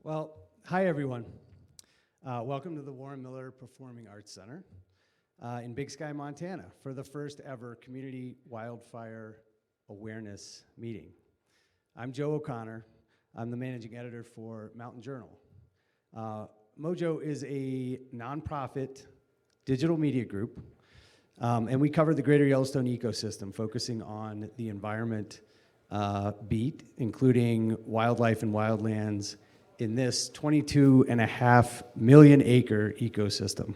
Well, hi everyone. Welcome to the Warren Miller Performing Arts Center in Big Sky, Montana for the first ever Community Wildfire Awareness Meeting. I'm Joe O'Connor. I'm the managing editor for Mountain Journal. Mojo is a nonprofit digital media group, and we cover the Greater Yellowstone ecosystem, focusing on the environment beat, including wildlife and wildlands in this 22.5 million acre ecosystem.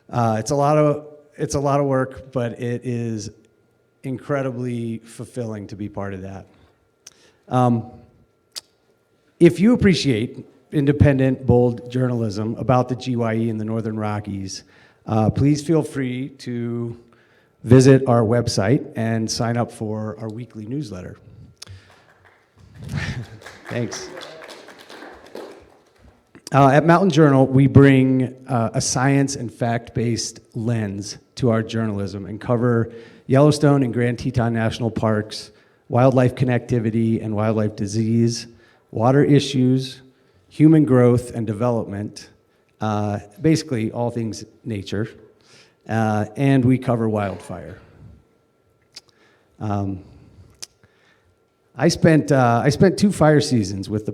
It's a lot of work, but it is incredibly fulfilling to be part of that. If you appreciate independent, bold journalism about the GYE in the Northern Rockies, please feel free to visit our website and sign up for our weekly newsletter. Thanks. At Mountain Journal, we bring a science and fact-based lens to our journalism and cover Yellowstone and Grand Teton National Parks, wildlife connectivity and wildlife disease, water issues, human growth and development, basically all things nature, and we cover wildfire. I spent 2 fire seasons with the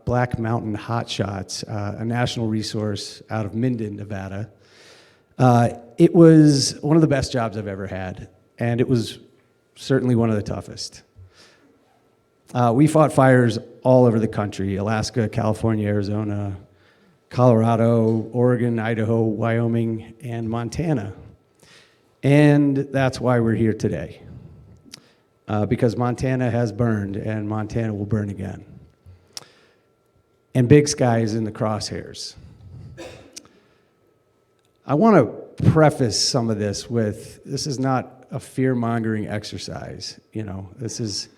Black Mountain Hotshots, a national resource out of Minden, Nevada. It was one of the best jobs I've ever had, and it was certainly one of the toughest. We fought fires all over the country: Alaska, California, Arizona, Colorado, Oregon, Idaho, Wyoming, and Montana. And that's why we're here today. Because Montana has burned, and Montana will burn again. And Big Sky is in the crosshairs. I want to preface some of this with, this is not a fear-mongering exercise. You know, this is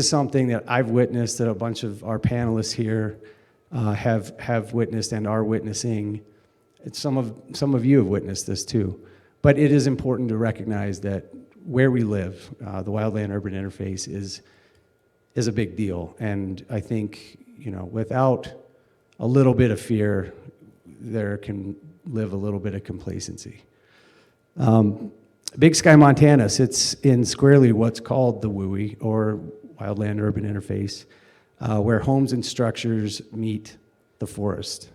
something that I've witnessed, that a bunch of our panelists here have witnessed and are witnessing. Some of you have witnessed this too. But it is important to recognize that where we live, the wildland-urban interface is a big deal. And I think, you know, without a little bit of fear, there can live a little bit of complacency. Big Sky, Montana sits in squarely what's called the WUI, or wildland-urban interface, where homes and structures meet the forest.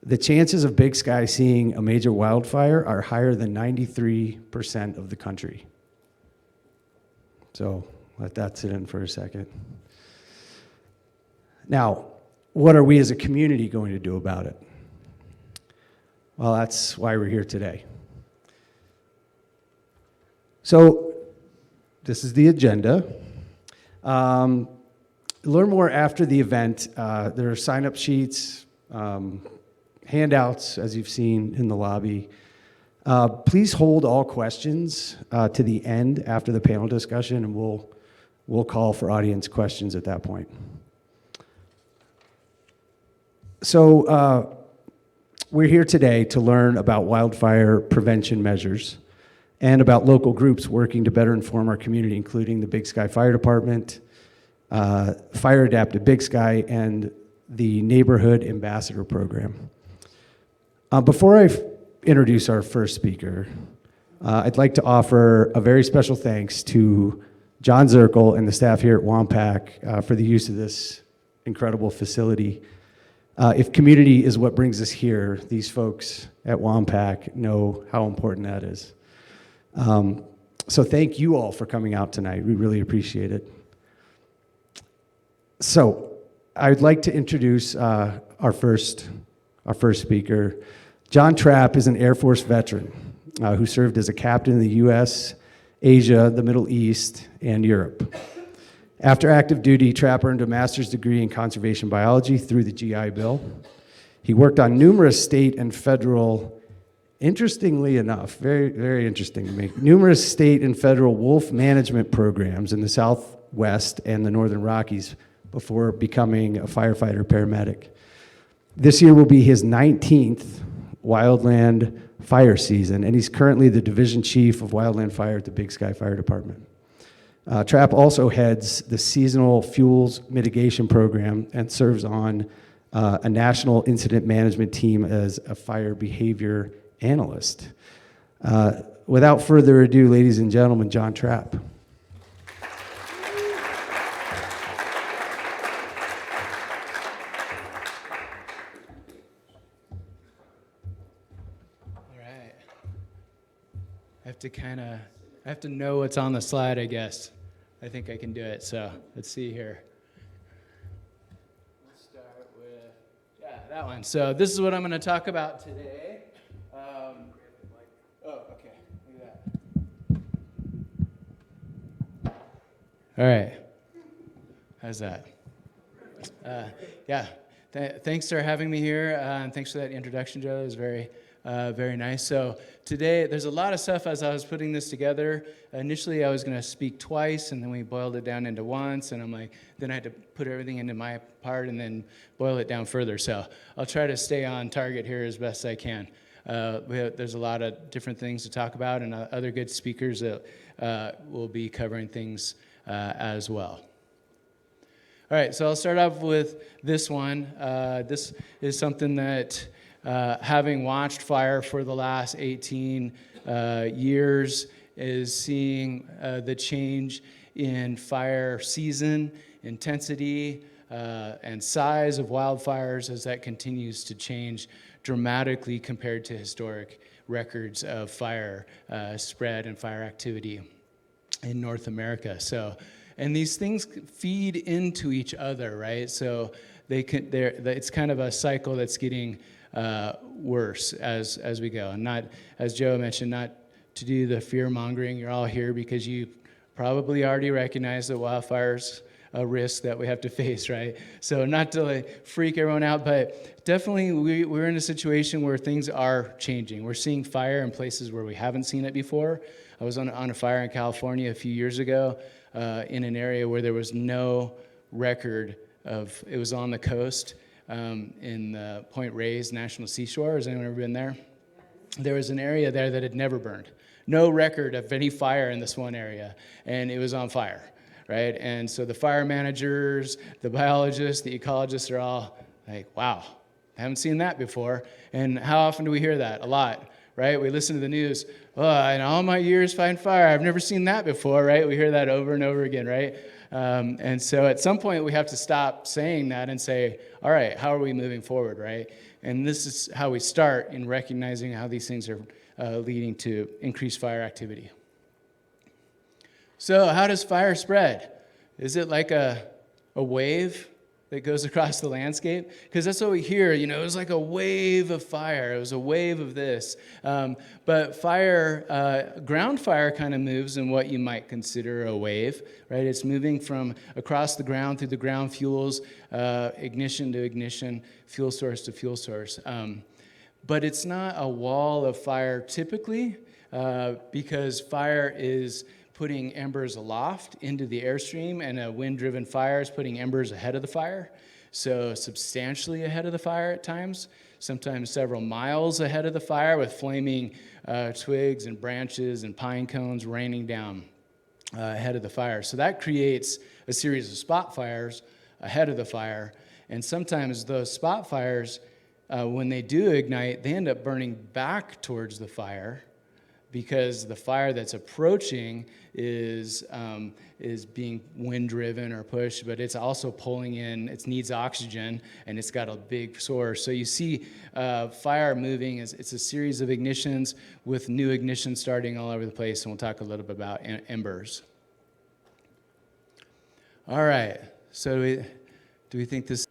The chances of Big Sky seeing a major wildfire are higher than 93% of the country. So let that sit in for a second. Now, what are we as a community going to do about it? Well, that's why we're here today. So this is the agenda. Learn more after the event. There are sign-up sheets, handouts, as you've seen in the lobby. Please hold all questions to the end after the panel discussion, and we'll call for audience questions at that point. So we're here today to learn about wildfire prevention measures and about local groups working to better inform our community, including the Big Sky Fire Department, Fire Adapted Big Sky, and the Neighborhood Ambassador Program. Before I introduce our first speaker, I'd like to offer a very special thanks to John Zirkle and the staff here at WAMPAC for the use of this incredible facility. If community is what brings us here, these folks at WAMPAC know how important that is. So thank you all for coming out tonight. We really appreciate it. So I'd like to introduce our first speaker. John Trapp is an Air Force veteran who served as a captain in the U.S., Asia, the Middle East, and Europe. After active duty, Trapp earned a master's degree in conservation biology through the GI Bill. He worked on numerous state and federal, interestingly enough, very, very interesting to me, numerous state and federal wolf management programs in the Southwest and the Northern Rockies before becoming a firefighter paramedic. This year will be his 19th wildland fire season, and he's currently the division chief of wildland fire at the Big Sky Fire Department. Trapp also heads the Seasonal Fuels Mitigation Program and serves on a national incident management team as a fire behavior analyst. Without further ado, ladies and gentlemen, John Trapp. I have to know what's on the slide, I guess. I think I can do it, so let's see here. Let's start with, that one. So this is what I'm going to talk about today. Okay, look at that. All right, how's that? Thanks for having me here, and thanks for that introduction, Joe. It was very nice. So today, there's a lot of stuff as I was putting this together. Initially, I was going to speak twice, and then we boiled it down into once, and I'm like, then I had to put everything into my part and then boil it down further. So I'll try to stay on target here as best I can. There's a lot of different things to talk about, and other good speakers that will be covering things as well. All right, so I'll start off with this one. This is something that, having watched fire for the last 18 years, is seeing the change in fire season, intensity, and size of wildfires as that continues to change dramatically compared to historic records of fire spread and fire activity in North America. And these things feed into each other, right? So it's kind of a cycle that's getting worse as we go. And not, as Joe mentioned, not to do the fear mongering. You're all here because you probably already recognize that wildfire's a risk that we have to face, right? So not to freak everyone out, but definitely we're in a situation where things are changing. We're seeing fire in places where we haven't seen it before. I was on a fire in California a few years ago in an area where there was no record of, it was on the coast in Point Reyes National Seashore. Has anyone ever been there? There was an area there that had never burned. No record of any fire in this one area, and it was on fire, right? And so the fire managers, the biologists, the ecologists are all like, wow, I haven't seen that before. And how often do we hear that? A lot, right? We listen to the news. Oh, in all my years fighting fire, I've never seen that before, right? We hear that over and over again, right? And so at some point we have to stop saying that and say, all right, how are we moving forward, right? And this is how we start in recognizing how these things are leading to increased fire activity. So how does fire spread? Is it like a wave that goes across the landscape? Because that's what we hear, it was like a wave of fire. It was a wave of this. But fire, ground fire kind of moves in what you might consider a wave, right? It's moving from across the ground through the ground fuels, ignition to ignition, fuel source to fuel source. But it's not a wall of fire typically, because fire is putting embers aloft into the airstream, and a wind-driven fire is putting embers ahead of the fire, so substantially ahead of the fire at times, sometimes several miles ahead of the fire with flaming twigs and branches and pine cones raining down ahead of the fire. So that creates a series of spot fires ahead of the fire, and sometimes those spot fires, when they do ignite, they end up burning back towards the fire, because the fire that's approaching is being wind-driven or pushed, but it's also pulling in, it needs oxygen, and it's got a big source. So you see fire moving, it's a series of ignitions with new ignitions starting all over the place, and we'll talk a little bit about embers. All right, so do we think this?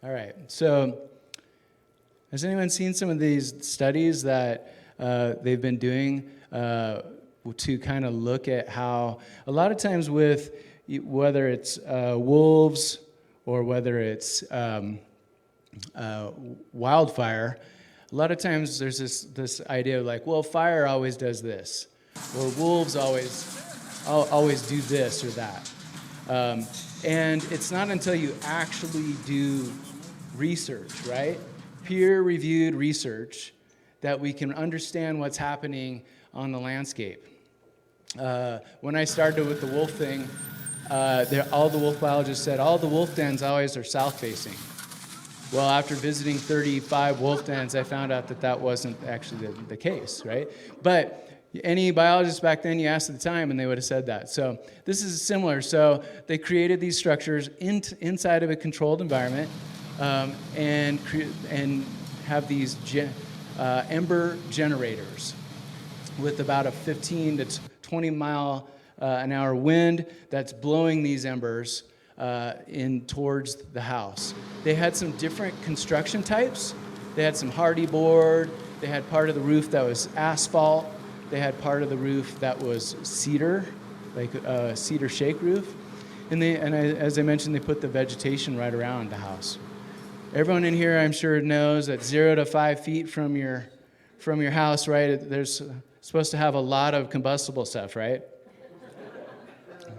All right, so has anyone seen some of these studies that they've been doing to kind of look at how, a lot of times with whether it's wolves or whether it's wildfire, a lot of times there's this idea of like, well, fire always does this, or wolves always do this or that. And it's not until you actually do research, right? Peer-reviewed research, that we can understand what's happening on the landscape. When I started with the wolf thing, all the wolf biologists said all the wolf dens always are south-facing. Well, after visiting 35 wolf dens, I found out that that wasn't actually the case, right? But any biologists back then, you asked at the time, and they would have said that. So this is similar. So they created these structures inside of a controlled environment, and have these ember generators with about a 15 to 20 mile an hour wind that's blowing these embers in towards the house. They had some different construction types. They had some hardy board. They had part of the roof that was asphalt. They had part of the roof that was cedar, like a cedar shake roof. And as I mentioned, they put the vegetation right around the house. Everyone in here, I'm sure, knows that 0 to 5 feet from your house, right? There's supposed to have a lot of combustible stuff, right?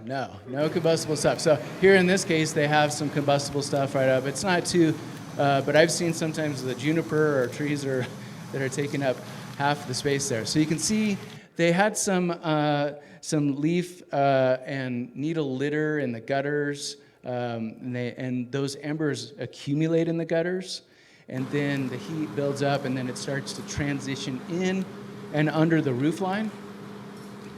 No combustible stuff. So here in this case, they have some combustible stuff right up. It's not too, but I've seen sometimes the juniper or trees that are taking up half the space there. So you can see they had some leaf and needle litter in the gutters, and those embers accumulate in the gutters, and then the heat builds up, and then it starts to transition in and under the roof line.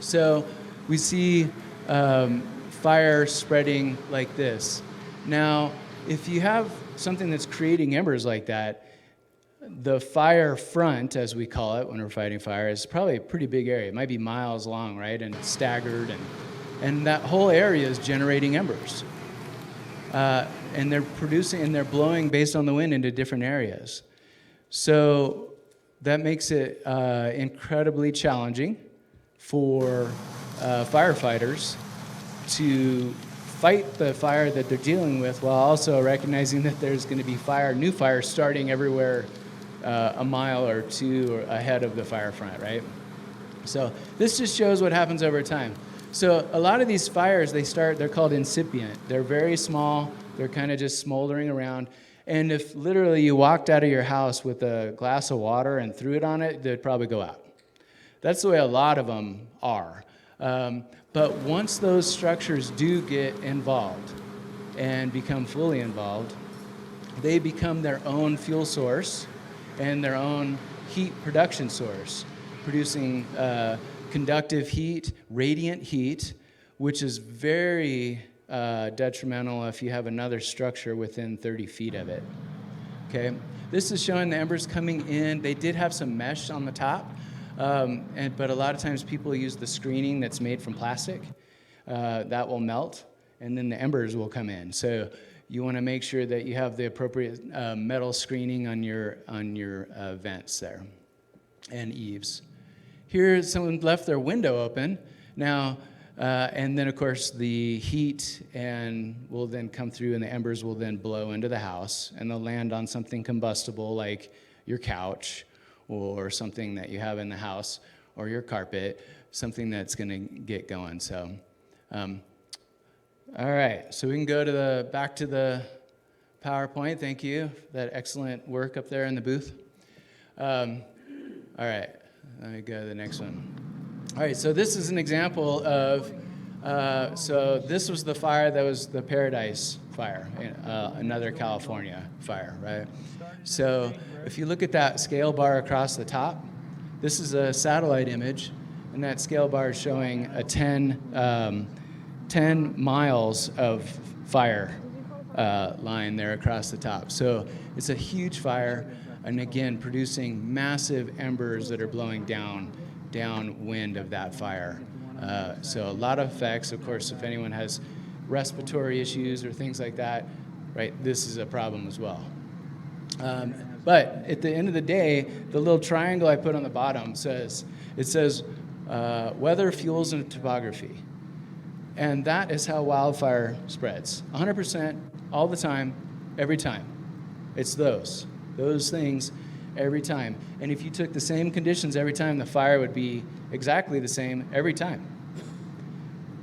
So we see fire spreading like this. Now, if you have something that's creating embers like that, the fire front, as we call it when we're fighting fire, is probably a pretty big area. It might be miles long, right? And it's staggered, and that whole area is generating embers. And they're producing, and they're blowing based on the wind into different areas. So that makes it incredibly challenging for firefighters to fight the fire that they're dealing with, while also recognizing that there's going to be new fire starting everywhere a mile or two ahead of the fire front, right? So this just shows what happens over time. So a lot of these fires, they're called incipient. They're very small. They're kind of just smoldering around. And if literally you walked out of your house with a glass of water and threw it on it, they'd probably go out. That's the way a lot of them are. But once those structures do get involved and become fully involved, they become their own fuel source and their own heat production source, producing conductive heat, radiant heat, which is very detrimental if you have another structure within 30 feet of it. Okay, this is showing the embers coming in. They did have some mesh on the top, but a lot of times people use the screening that's made from plastic. That will melt, and then the embers will come in. So you want to make sure that you have the appropriate metal screening on your vents there and eaves. Here, someone left their window open. Now, and then of course the heat will then come through, and the embers will then blow into the house, and they'll land on something combustible like your couch or something that you have in the house, or your carpet, something that's going to get going. So, all right, so we can go back to the PowerPoint. Thank you for that excellent work up there in the booth. All right, let me go to the next one. All right, so this is an example of, so this was the fire that was the Paradise Fire, another California fire, right? So if you look at that scale bar across the top, this is a satellite image, and that scale bar is showing a 10 miles of fire line there across the top. So it's a huge fire, and again, producing massive embers that are blowing downwind of that fire. So a lot of effects. Of course, if anyone has respiratory issues or things like that, right, this is a problem as well. But at the end of the day, the little triangle I put on the bottom says weather, fuels, and topography. And that is how wildfire spreads. 100%, all the time, every time. It's those things every time. And if you took the same conditions every time, the fire would be exactly the same every time.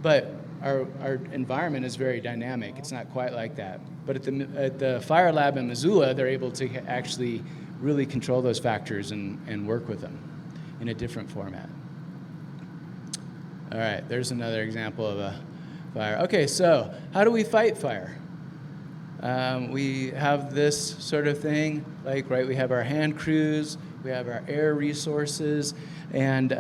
But our environment is very dynamic. It's not quite like that. But at the fire lab in Missoula, they're able to actually really control those factors and work with them in a different format. All right, there's another example of a fire. Okay, so how do we fight fire? We have this sort of thing, we have our hand crews, we have our air resources, and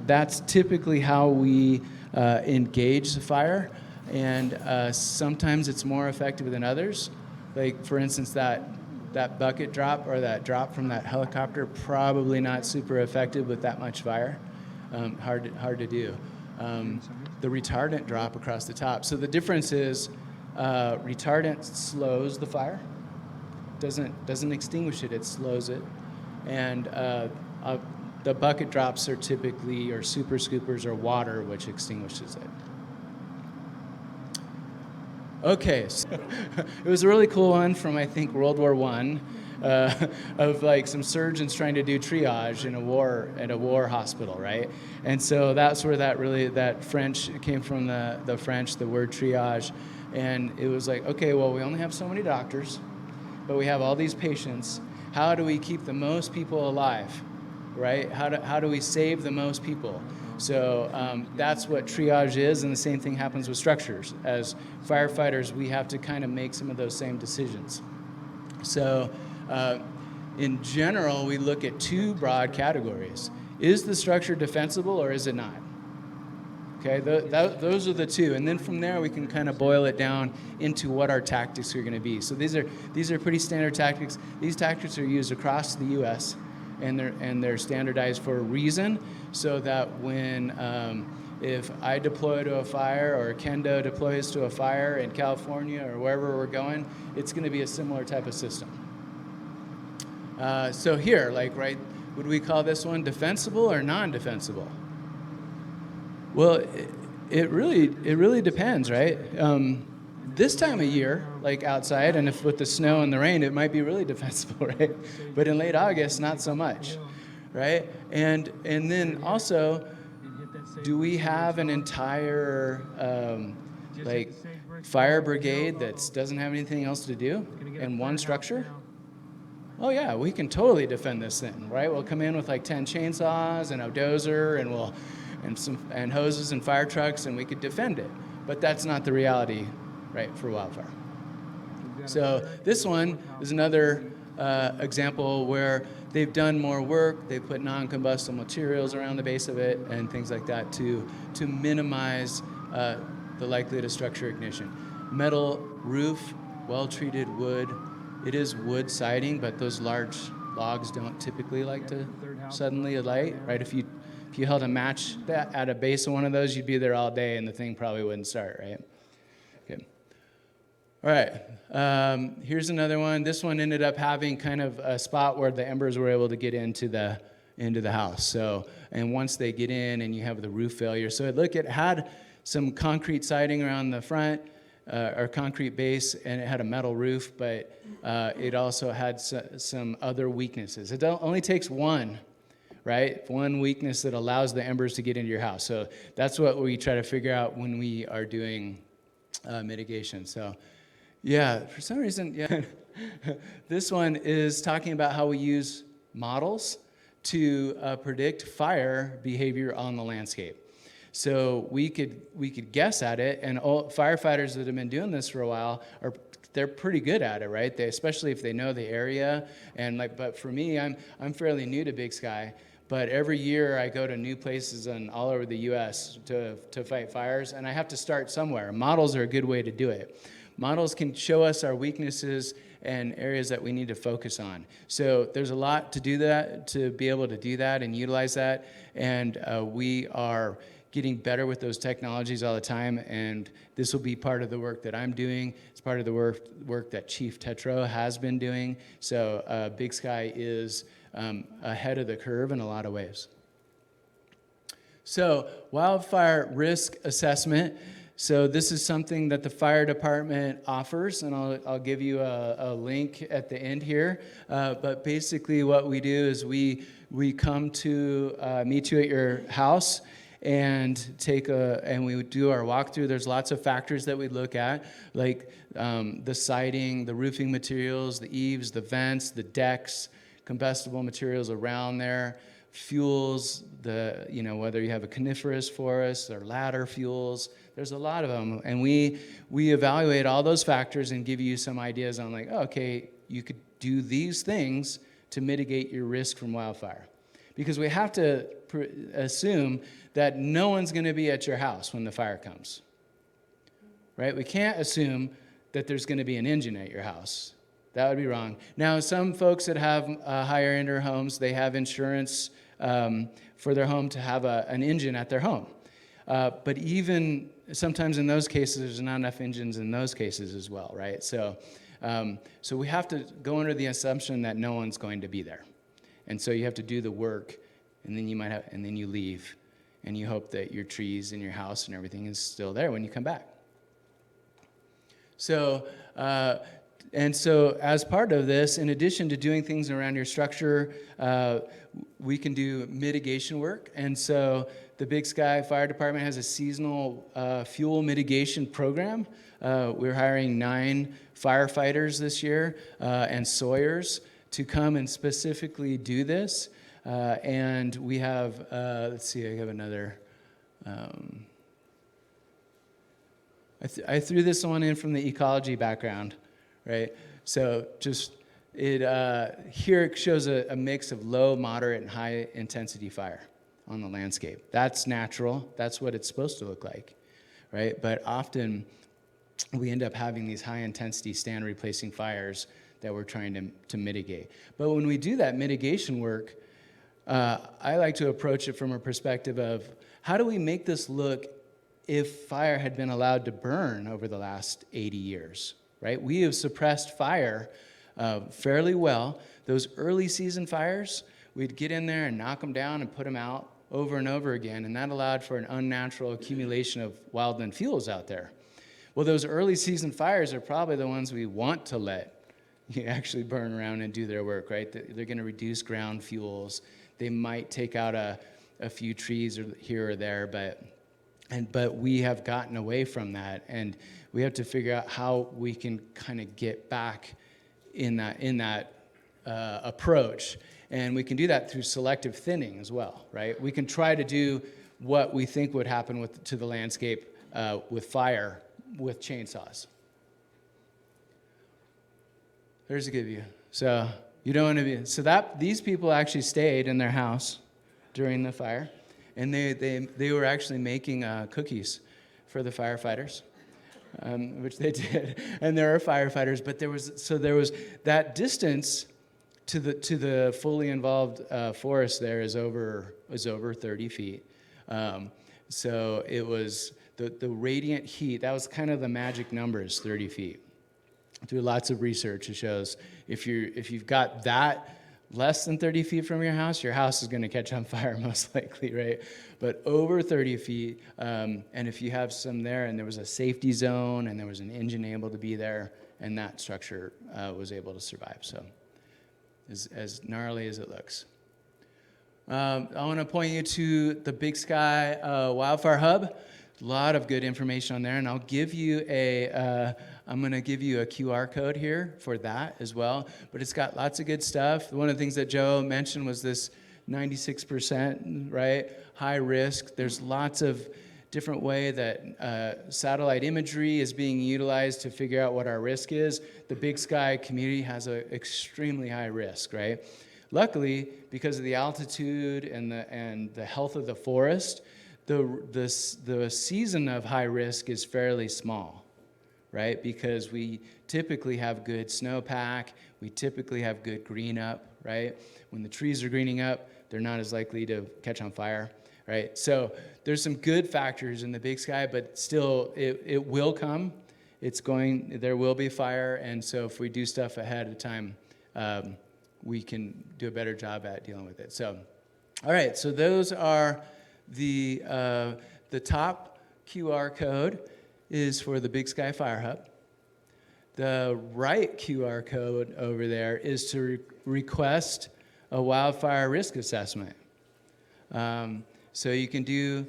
that's typically how we engage the fire. And sometimes it's more effective than others. Like, for instance, that bucket drop or that drop from that helicopter, probably not super effective with that much fire. Hard to do. The retardant drop across the top. So the difference is retardant slows the fire, doesn't extinguish it, it slows it. And the bucket drops are typically, or super scoopers, or water, which extinguishes it. Okay, so it was a really cool one from, I think, World War I, of like some surgeons trying to do triage in a war hospital, right? And so that's where that French came from, the French, the word triage. And it was like, okay, well, we only have so many doctors, but we have all these patients. How do we keep the most people alive, right? How do we save the most people? So that's what triage is, and the same thing happens with structures. As firefighters, we have to kind of make some of those same decisions. So in general, we look at two broad categories. Is the structure defensible or is it not? Okay, those are the two, and then from there we can kind of boil it down into what our tactics are going to be. So these are pretty standard tactics. These tactics are used across the U.S. and they're standardized for a reason, so that when if I deploy to a fire or Kendo deploys to a fire in California or wherever we're going, it's going to be a similar type of system. So here, would we call this one defensible or non-defensible? Well, it really depends, right? This time of year, like outside, and if with the snow and the rain, it might be really defensible, right? But in late August, not so much, right? And then also, do we have an entire fire brigade that doesn't have anything else to do in one structure? Oh yeah, we can totally defend this thing, right? We'll come in with like 10 chainsaws and a dozer and hoses and fire trucks, and we could defend it. But that's not the reality, right, for wildfire. So this one is another example where they've done more work. They've put non-combustible materials around the base of it and things like that to minimize the likelihood of structure ignition. Metal roof, well-treated wood. It is wood siding, but those large logs don't typically like to suddenly alight, right? If you held a match at a base of one of those, you'd be there all day and the thing probably wouldn't start, right? Okay. All right, here's another one. This one ended up having kind of a spot where the embers were able to get into the house. So, and once they get in and you have the roof failure. So it had some concrete siding around the front, or concrete base, and it had a metal roof, but it also had some other weaknesses. It only takes one, right? One weakness that allows the embers to get into your house. So that's what we try to figure out when we are doing mitigation. So yeah, for some reason, yeah. This one is talking about how we use models to predict fire behavior on the landscape. So we could guess at it, and all firefighters that have been doing this for a while they're pretty good at it, right? Especially if they know the area. And but for me, I'm fairly new to Big Sky, but every year I go to new places and all over the U.S. to fight fires, and I have to start somewhere. Models are a good way to do it. Models can show us our weaknesses and areas that we need to focus on. So there's a lot to do that, to be able to do that and utilize that, and we are getting better with those technologies all the time, and this will be part of the work that I'm doing. It's part of the work that Chief Tetreault has been doing. So Big Sky is ahead of the curve in a lot of ways. So wildfire risk assessment. So this is something that the fire department offers, and I'll give you a link at the end here. But basically what we do is we come to meet you at your house and we do our walkthrough. There's lots of factors that we look at, like the siding, the roofing materials, the eaves, the vents, the decks, combustible materials around there, fuels, whether you have a coniferous forest or ladder fuels, there's a lot of them. And we evaluate all those factors and give you some ideas on like, oh, okay, you could do these things to mitigate your risk from wildfire. Because we have to assume that no one's going to be at your house when the fire comes, right? We can't assume that there's going to be an engine at your house. That would be wrong. Now, some folks that have higher-end homes, they have insurance for their home to have an engine at their home. But even sometimes in those cases, there's not enough engines in those cases as well, right? So we have to go under the assumption that no one's going to be there. And so you have to do the work, and then you leave, and you hope that your trees and your house and everything is still there when you come back. So as part of this, in addition to doing things around your structure, we can do mitigation work. And so the Big Sky Fire Department has a seasonal fuel mitigation program. We're hiring 9 firefighters this year and sawyers to come and specifically do this. And we have, let's see, I have another. I threw this one in from the ecology background, right? So just here it shows a mix of low, moderate, and high intensity fire on the landscape. That's natural. That's what it's supposed to look like, right? But often we end up having these high intensity stand replacing fires that we're trying to mitigate. But when we do that mitigation work, I like to approach it from a perspective of how do we make this look if fire had been allowed to burn over the last 80 years, right? We have suppressed fire fairly well. Those early season fires, we'd get in there and knock them down and put them out over and over again, and that allowed for an unnatural accumulation of wildland fuels out there. Well, those early season fires are probably the ones we want to let actually burn around and do their work, right? They're going to reduce ground fuels. They might take out a few trees here or there, but we have gotten away from that, and we have to figure out how we can kind of get back in that approach. And we can do that through selective thinning as well, right? We can try to do what we think would happen to the landscape with fire with chainsaws. There's a good view. So you don't want to be. So these people actually stayed in their house during the fire, and they were actually making cookies for the firefighters, which they did. And there are firefighters, but there was that distance to the fully involved forest there is over 30 feet. So it was the radiant heat. That was kind of the magic number, is 30 feet. Through lots of research, it shows if you've got that less than 30 feet from your house is going to catch on fire most likely, right? But over 30 feet, and if you have some there, and there was a safety zone, and there was an engine able to be there, and that structure was able to survive. So as gnarly as it looks. I want to point you to the Big Sky Wildfire Hub. A lot of good information on there, and I'll give you I'm going to give you a QR code here for that as well, but it's got lots of good stuff. One of the things that Joe mentioned was this 96%, right, high risk. There's lots of different way that satellite imagery is being utilized to figure out what our risk is. The Big Sky community has an extremely high risk, right? Luckily, because of the altitude and the health of the forest, the season of high risk is fairly small, right? Because we typically have good snowpack, we typically have good green up, right? When the trees are greening up, they're not as likely to catch on fire, right? So there's some good factors in the Big Sky, but still it will come. There will be fire, and so if we do stuff ahead of time, we can do a better job at dealing with it. So, all right, so those are the top QR code is for the Big Sky Fire Hub. The right QR code over there is to request a wildfire risk assessment. So you can do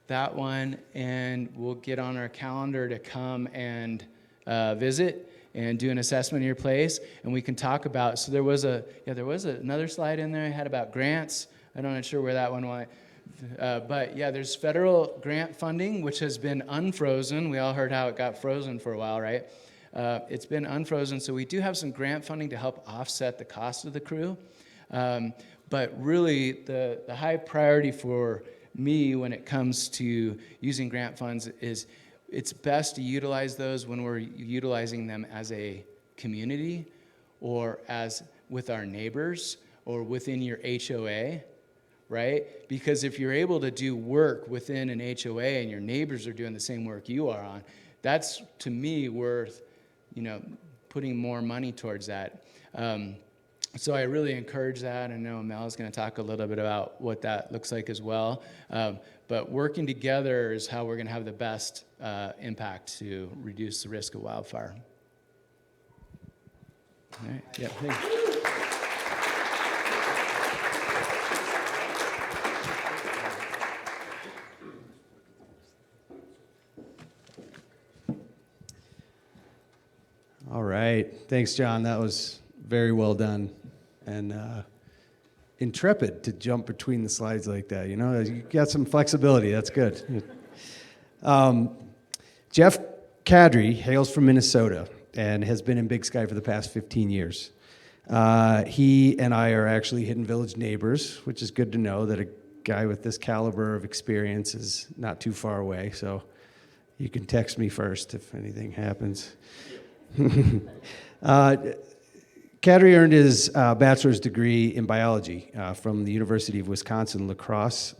that one, and we'll get on our calendar to come and visit and do an assessment of your place, and we can talk about. So there was another slide in there I had about grants. I'm not sure where that one went. But yeah, there's federal grant funding, which has been unfrozen. We all heard how it got frozen for a while, right? It's been unfrozen, so we do have some grant funding to help offset the cost of the crew. But really, the high priority for me when it comes to using grant funds is it's best to utilize those when we're utilizing them as a community or as with our neighbors or within your HOA, right? Because if you're able to do work within an HOA and your neighbors are doing the same work you are on, that's, to me, worth, putting more money towards that. So I really encourage that. I know Mel is going to talk a little bit about what that looks like as well. But working together is how we're going to have the best impact to reduce the risk of wildfire. All right. Yeah, thanks. All right. Thanks, John. That was very well done. And intrepid to jump between the slides like that. You got some flexibility. That's good. Jeff Kadri hails from Minnesota and has been in Big Sky for the past 15 years. He and I are actually Hidden Village neighbors, which is good to know that a guy with this caliber of experience is not too far away. So you can text me first if anything happens. Kadri earned his bachelor's degree in biology from the University of Wisconsin, La Crosse?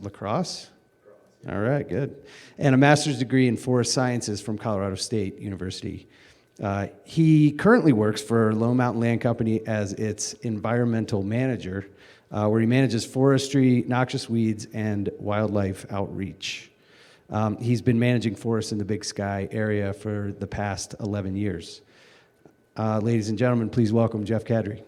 All right, good. And a master's degree in forest sciences from Colorado State University. He currently works for Lone Mountain Land Company as its environmental manager, where he manages forestry, noxious weeds, and wildlife outreach. He's been managing forests in the Big Sky area for the past 11 years. Ladies and gentlemen, please welcome Jeff Kadri.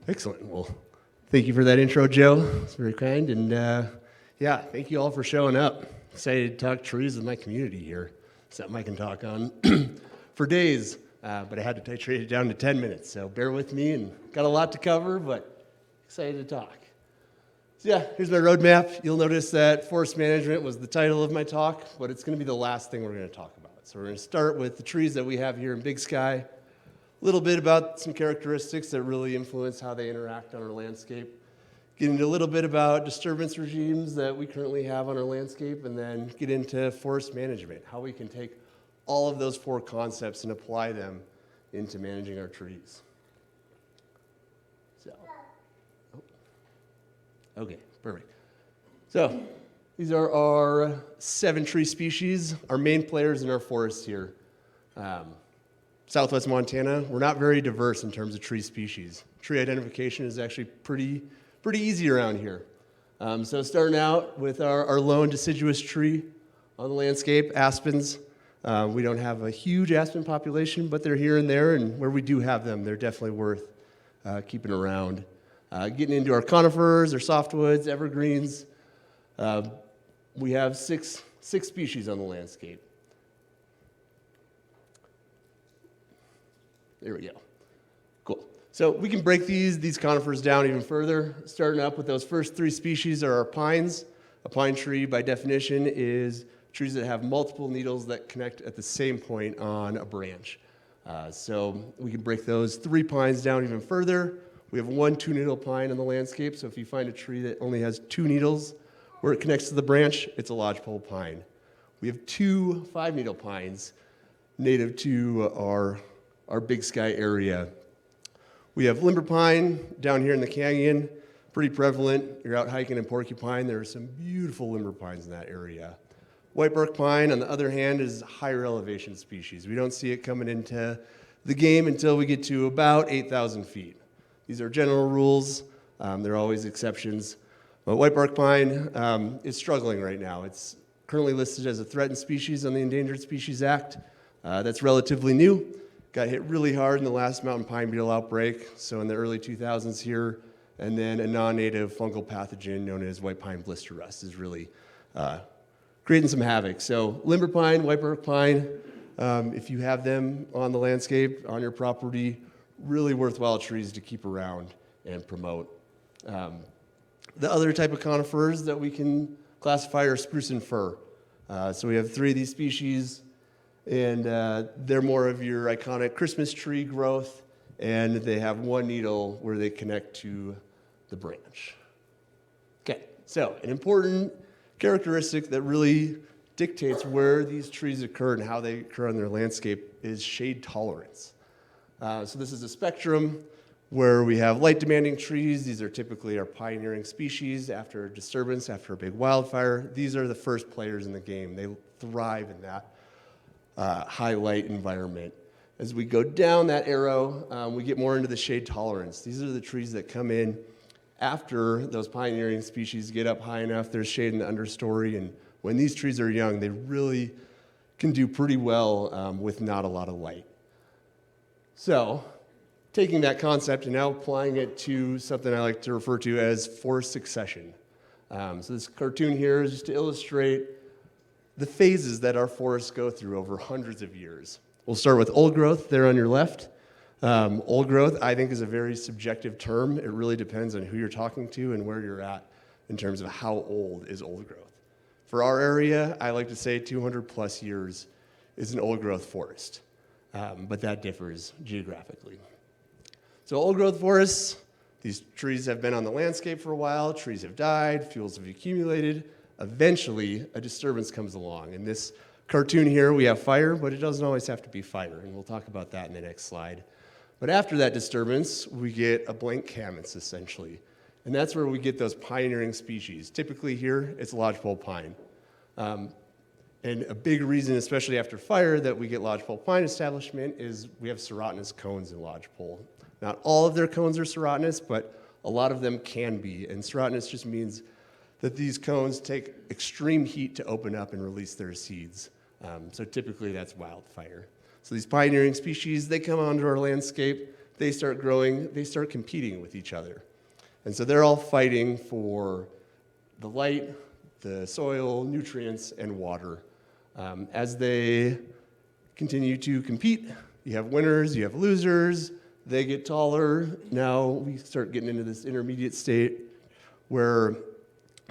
Excellent. Well, thank you for that intro, Joe. It's very kind. And yeah, thank you all for showing up. Excited to talk trees with my community here. Something I can talk on for days. But I had to titrate it down to 10 minutes, so bear with me, and got a lot to cover, but excited to talk. So yeah, here's my roadmap. You'll notice that forest management was the title of my talk, but it's going to be the last thing we're going to talk about. So we're going to start with the trees that we have here in Big Sky, a little bit about some characteristics that really influence how they interact on our landscape, get into a little bit about disturbance regimes that we currently have on our landscape, and then get into forest management, how we can take all of those 4 concepts and apply them into managing our trees. So, okay, perfect. So, these are our 7 tree species, our main players in our forests here. Southwest Montana, we're not very diverse in terms of tree species. Tree identification is actually pretty easy around here. So starting out with our lone deciduous tree on the landscape, aspens. We don't have a huge aspen population, but they're here and there, and where we do have them, they're definitely worth keeping around. Getting into our conifers, our softwoods, evergreens, we have six species on the landscape. There we go. Cool. So we can break these conifers down even further. Starting up with those first 3 species are our pines. A pine tree, by definition, is trees that have multiple needles that connect at the same point on a branch. So we can break those 3 pines down even further. We have 1 2-needle pine in the landscape, so if you find a tree that only has 2 needles where it connects to the branch, it's a lodgepole pine. We have 2 5-needle pines native to our Big Sky area. We have limber pine down here in the canyon, pretty prevalent. You're out hiking in Porcupine, there are some beautiful limber pines in that area. Whitebark pine, on the other hand, is a higher elevation species. We don't see it coming into the game until we get to about 8,000 feet. These are general rules. There are always exceptions. But whitebark pine is struggling right now. It's currently listed as a threatened species on the Endangered Species Act. That's relatively new. Got hit really hard in the last mountain pine beetle outbreak. So in the early 2000s here, And then a non-native fungal pathogen known as white pine blister rust is really creating some havoc. So limber pine, white bark pine, if you have them on the landscape, on your property, really worthwhile trees to keep around and promote. The other type of conifers that we can classify are spruce and fir. So we have 3 of these species, and they're more of your iconic Christmas tree growth, and they have one needle where they connect to the branch. Okay, so an important characteristic that really dictates where these trees occur and how they occur on their landscape is shade tolerance. So this is a spectrum where we have light-demanding trees. These are typically our pioneering species after a disturbance, after a big wildfire. These are the first players in the game. They thrive in that high light environment. As we go down that arrow, we get more into the shade tolerance. These are the trees that come in after those pioneering species get up high enough. There's shade in the understory, and when these trees are young, they really can do pretty well with not a lot of light. So, taking that concept and now applying it to something I like to refer to as forest succession. So this cartoon here is just to illustrate the phases that our forests go through over hundreds of years. We'll start with old growth there on your left. Old growth, I think, is a very subjective term. It really depends on who you're talking to and where you're at in terms of how old is old growth. For our area, I like to say 200 plus years is an old growth forest, but that differs geographically. So old growth forests, these trees have been on the landscape for a while, trees have died, fuels have accumulated. Eventually, a disturbance comes along. In this cartoon here, we have fire, but it doesn't always have to be fire, and we'll talk about that in the next slide. But after that disturbance, we get a blank canvas, essentially. And that's where we get those pioneering species. Typically here, it's lodgepole pine. And a big reason, especially after fire, that we get lodgepole pine establishment is we have serotinous cones in lodgepole. Not all of their cones are serotinous, but a lot of them can be. And serotinous just means that these cones take extreme heat to open up and release their seeds. So typically that's wildfire. So these pioneering species, they come onto our landscape, they start growing, they start competing with each other. And so they're all fighting for the light, the soil, nutrients, and water. As they continue to compete, you have winners, you have losers, they get taller. Now we start getting into this intermediate state where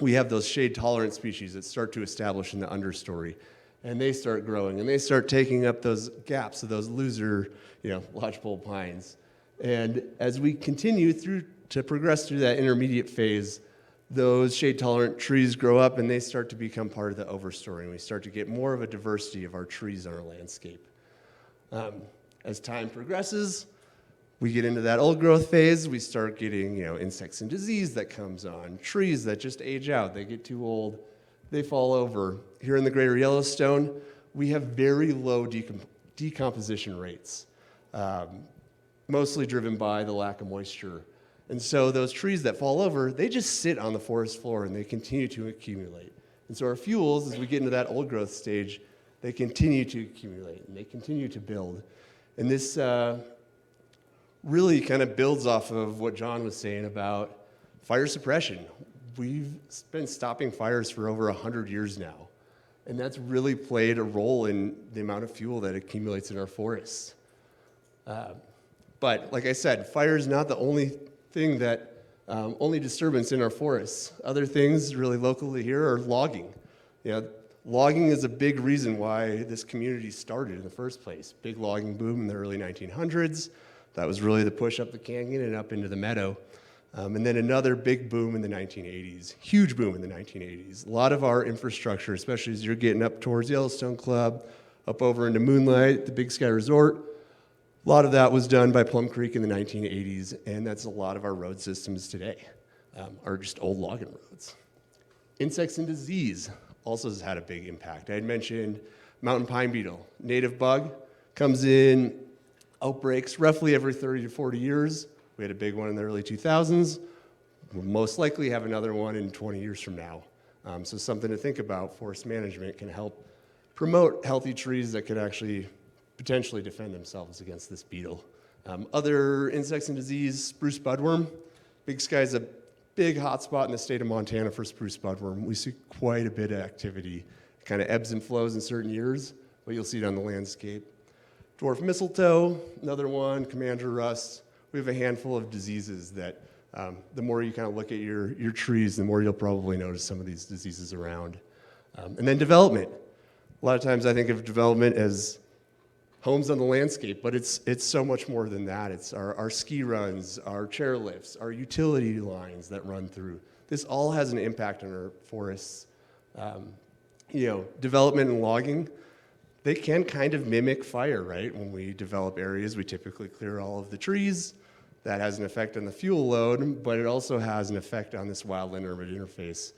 we have those shade-tolerant species that start to establish in the understory. And they start growing, and they start taking up those gaps of those loser, lodgepole pines. And as we continue to progress through that intermediate phase, those shade-tolerant trees grow up, and they start to become part of the overstory, and we start to get more of a diversity of our trees on our landscape. As time progresses, we get into that old growth phase. We start getting, insects and disease that comes on, trees that just age out. They get too old. They fall over. Here in the Greater Yellowstone, we have very low decomposition rates, mostly driven by the lack of moisture. And so those trees that fall over, they just sit on the forest floor and they continue to accumulate. And so our fuels, as we get into that old growth stage, they continue to accumulate and they continue to build. And this really kind of builds off of what John was saying about fire suppression. We've been stopping fires for over 100 years now, and that's really played a role in the amount of fuel that accumulates in our forests. But like I said, fire is not the only thing only disturbance in our forests. Other things really locally here are logging. Logging is a big reason why this community started in the first place. Big logging boom in the early 1900s. That was really the push up the canyon and up into the meadow. And then another big boom in the 1980s, huge boom in the 1980s. A lot of our infrastructure, especially as you're getting up towards Yellowstone Club, up over into Moonlight, the Big Sky Resort, a lot of that was done by Plum Creek in the 1980s, and that's a lot of our road systems today, are just old logging roads. Insects and disease also has had a big impact. I had mentioned mountain pine beetle, native bug, comes in, outbreaks roughly every 30 to 40 years. We had a big one in the early 2000s. We'll most likely have another one in 20 years from now. So something to think about. Forest management can help promote healthy trees that could actually potentially defend themselves against this beetle. Other insects and disease, spruce budworm. Big Sky is a big hotspot in the state of Montana for spruce budworm. We see quite a bit of activity. It kind of ebbs and flows in certain years, but you'll see it on the landscape. Dwarf mistletoe, another one, commander rust. We have a handful of diseases that the more you kind of look at your trees, the more you'll probably notice some of these diseases around. And then development. A lot of times I think of development as homes on the landscape, but it's so much more than that. It's our ski runs, our chairlifts, our utility lines that run through. This all has an impact on our forests. Development and logging, they can kind of mimic fire, right? When we develop areas, we typically clear all of the trees. That has an effect on the fuel load, but it also has an effect on this wildland-urban interface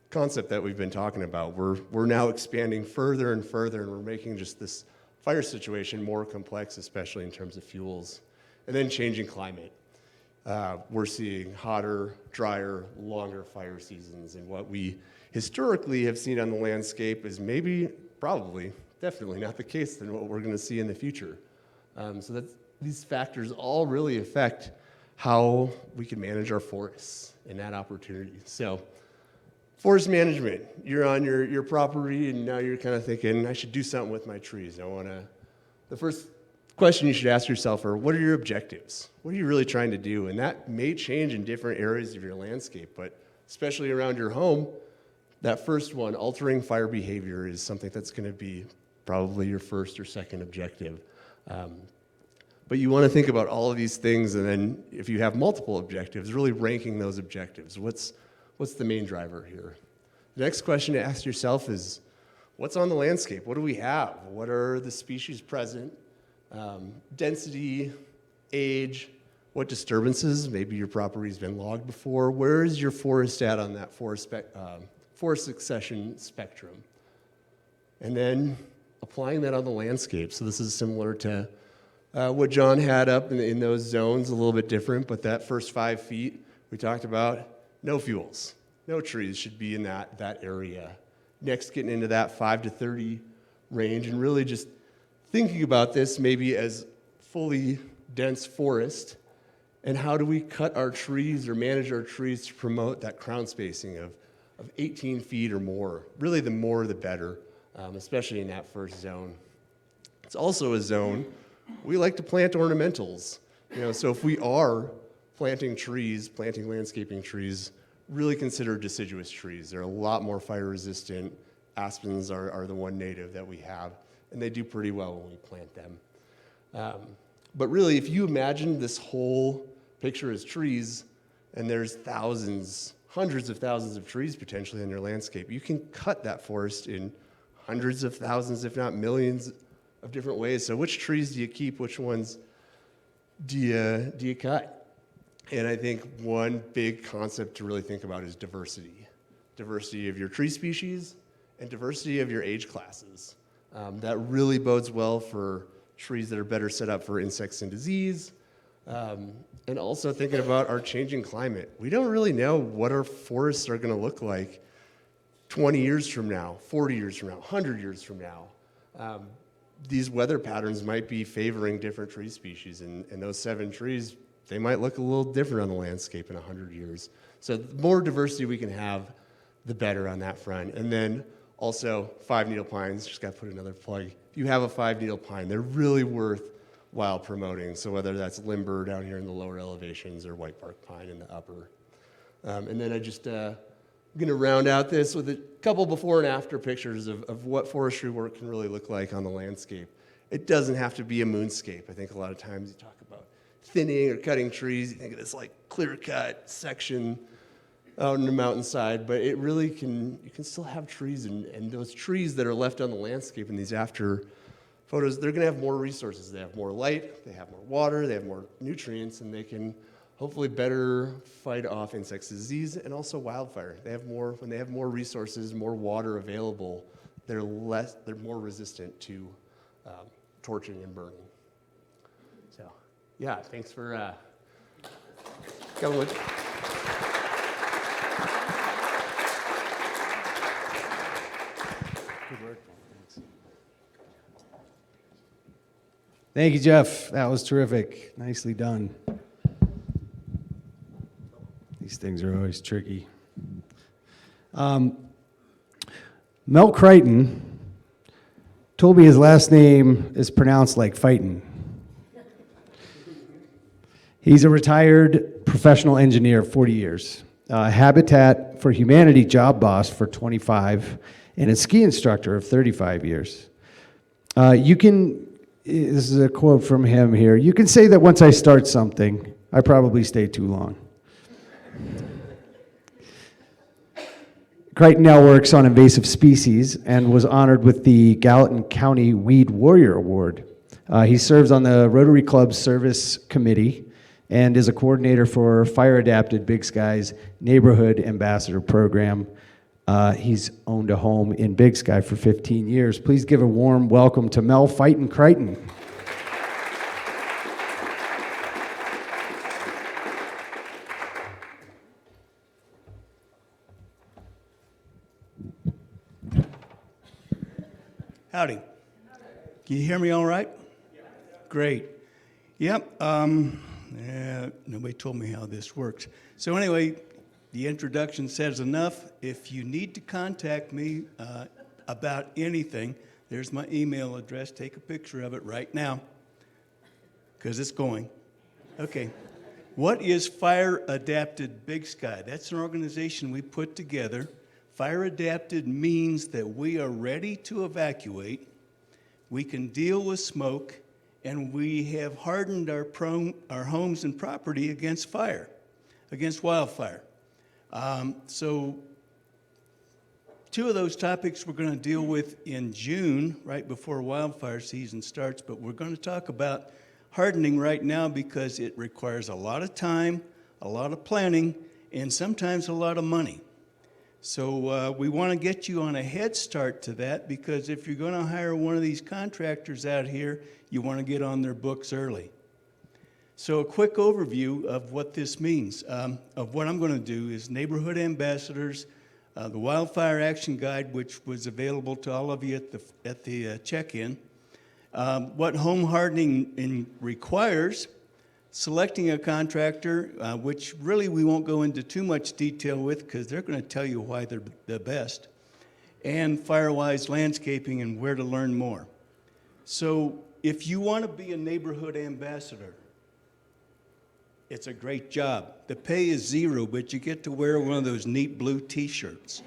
concept that we've been talking about. We're now expanding further and further, and we're making just this fire situation more complex, especially in terms of fuels. And then changing climate. We're seeing hotter, drier, longer fire seasons, and what we historically have seen on the landscape is maybe, probably, definitely not the case than what we're going to see in the future. So these factors all really affect how we can manage our forests and that opportunity. So forest management, you're on your property and now you're kind of thinking, I should do something with my trees. The first question you should ask yourself are, what are your objectives? What are you really trying to do? And that may change in different areas of your landscape, but especially around your home, that first one, altering fire behavior, is something that's going to be probably your first or second objective. But you want to think about all of these things, and then if you have multiple objectives, really ranking those objectives. What's the main driver here? The next question to ask yourself is, what's on the landscape? What do we have? What are the species present? Density, age, what disturbances? Maybe your property's been logged before. Where is your forest at on that forest succession spectrum? And then applying that on the landscape. So this is similar to what John had up in those zones, a little bit different, but that first 5 feet we talked about, no fuels, no trees should be in that area. Next, getting into that 5 to 30 range and really just thinking about this maybe as fully dense forest, and how do we cut our trees or manage our trees to promote that crown spacing of 18 feet or more. Really, the more the better, especially in that first zone. It's also a zone we like to plant ornamentals. So if we are planting trees, planting landscaping trees, really consider deciduous trees. They're a lot more fire resistant. Aspens are the one native that we have, and they do pretty well when we plant them. But really, if you imagine this whole picture as trees, and there's thousands, hundreds of thousands of trees potentially in your landscape, you can cut that forest in hundreds of thousands, if not millions, of different ways. So which trees do you keep? Which ones do you cut? And I think one big concept to really think about is diversity. Diversity of your tree species and diversity of your age classes. That really bodes well for trees that are better set up for insects and disease. And also thinking about our changing climate. We don't really know what our forests are going to look like 20 years from now, 40 years from now, 100 years from now. These weather patterns might be favoring different tree species, and those 7 trees, they might look a little different on the landscape in 100 years. So the more diversity we can have, the better on that front. And then also 5-needle pines, just got to put another plug. If you have a 5-needle pine, they're really worthwhile promoting. So whether that's limber down here in the lower elevations or white bark pine in the upper. And then I'm going to round out this with a couple before and after pictures of what forestry work can really look like on the landscape. It doesn't have to be a moonscape. I think a lot of times you talk about thinning or cutting trees, you think of this like clear-cut section out on the mountainside, but it really you can still have trees, and those trees that are left on the landscape in these after photos, they're going to have more resources. They have more light, they have more water, they have more nutrients, and they can hopefully better fight off insects disease and also wildfire. When they have more resources, more water available, they're more resistant to torching and burning. So, yeah, thanks for coming with. Good work, Paul. Thanks. Thank you, Jeff. That was terrific. Nicely done. These things are always tricky. Mel Crichton told me his last name is pronounced like fightin'. He's a retired professional engineer, 40 years, Habitat for Humanity job boss for 25, and a ski instructor of 35 years. This is a quote from him here, you can say that once I start something, I probably stay too long. Crichton now works on invasive species and was honored with the Gallatin County Weed Warrior Award. He serves on the Rotary Club Service Committee and is a coordinator for Fire Adapted Big Sky's Neighborhood Ambassador Program. He's owned a home in Big Sky for 15 years. Please give a warm welcome to Mel Fightin' Crichton. Howdy. Can you hear me all right? Great. Yep. Nobody told me how this works. So anyway, the introduction says enough. If you need to contact me about anything, there's my email address. Take a picture of it right now, because it's going. Okay. What is Fire Adapted Big Sky? That's an organization we put together. Fire Adapted means that we are ready to evacuate, we can deal with smoke, and we have hardened our homes and property against fire, against wildfire. So 2 of those topics we're going to deal with in June, right before wildfire season starts, but we're going to talk about hardening right now because it requires a lot of time, a lot of planning, and sometimes a lot of money. So we want to get you on a head start to that, because if you're going to hire one of these contractors out here, you want to get on their books early. So a quick overview of what this means. Of what I'm going to do is Neighborhood Ambassadors, the Wildfire Action Guide, which was available to all of you at the check-in, what home hardening requires, selecting a contractor, which really we won't go into too much detail with because they're going to tell you why they're the best, and Firewise landscaping and where to learn more. So if you want to be a neighborhood ambassador, it's a great job. The pay is $0, but you get to wear one of those neat blue t-shirts.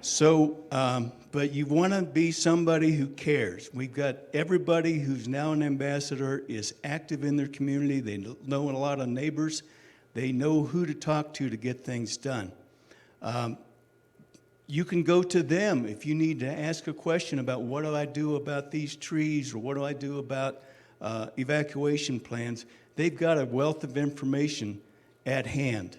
So, but you want to be somebody who cares. We've got everybody who's now an ambassador is active in their community. They know a lot of neighbors. They know who to talk to get things done. You can go to them if you need to ask a question about what do I do about these trees, or what do I do about evacuation plans. They've got a wealth of information at hand.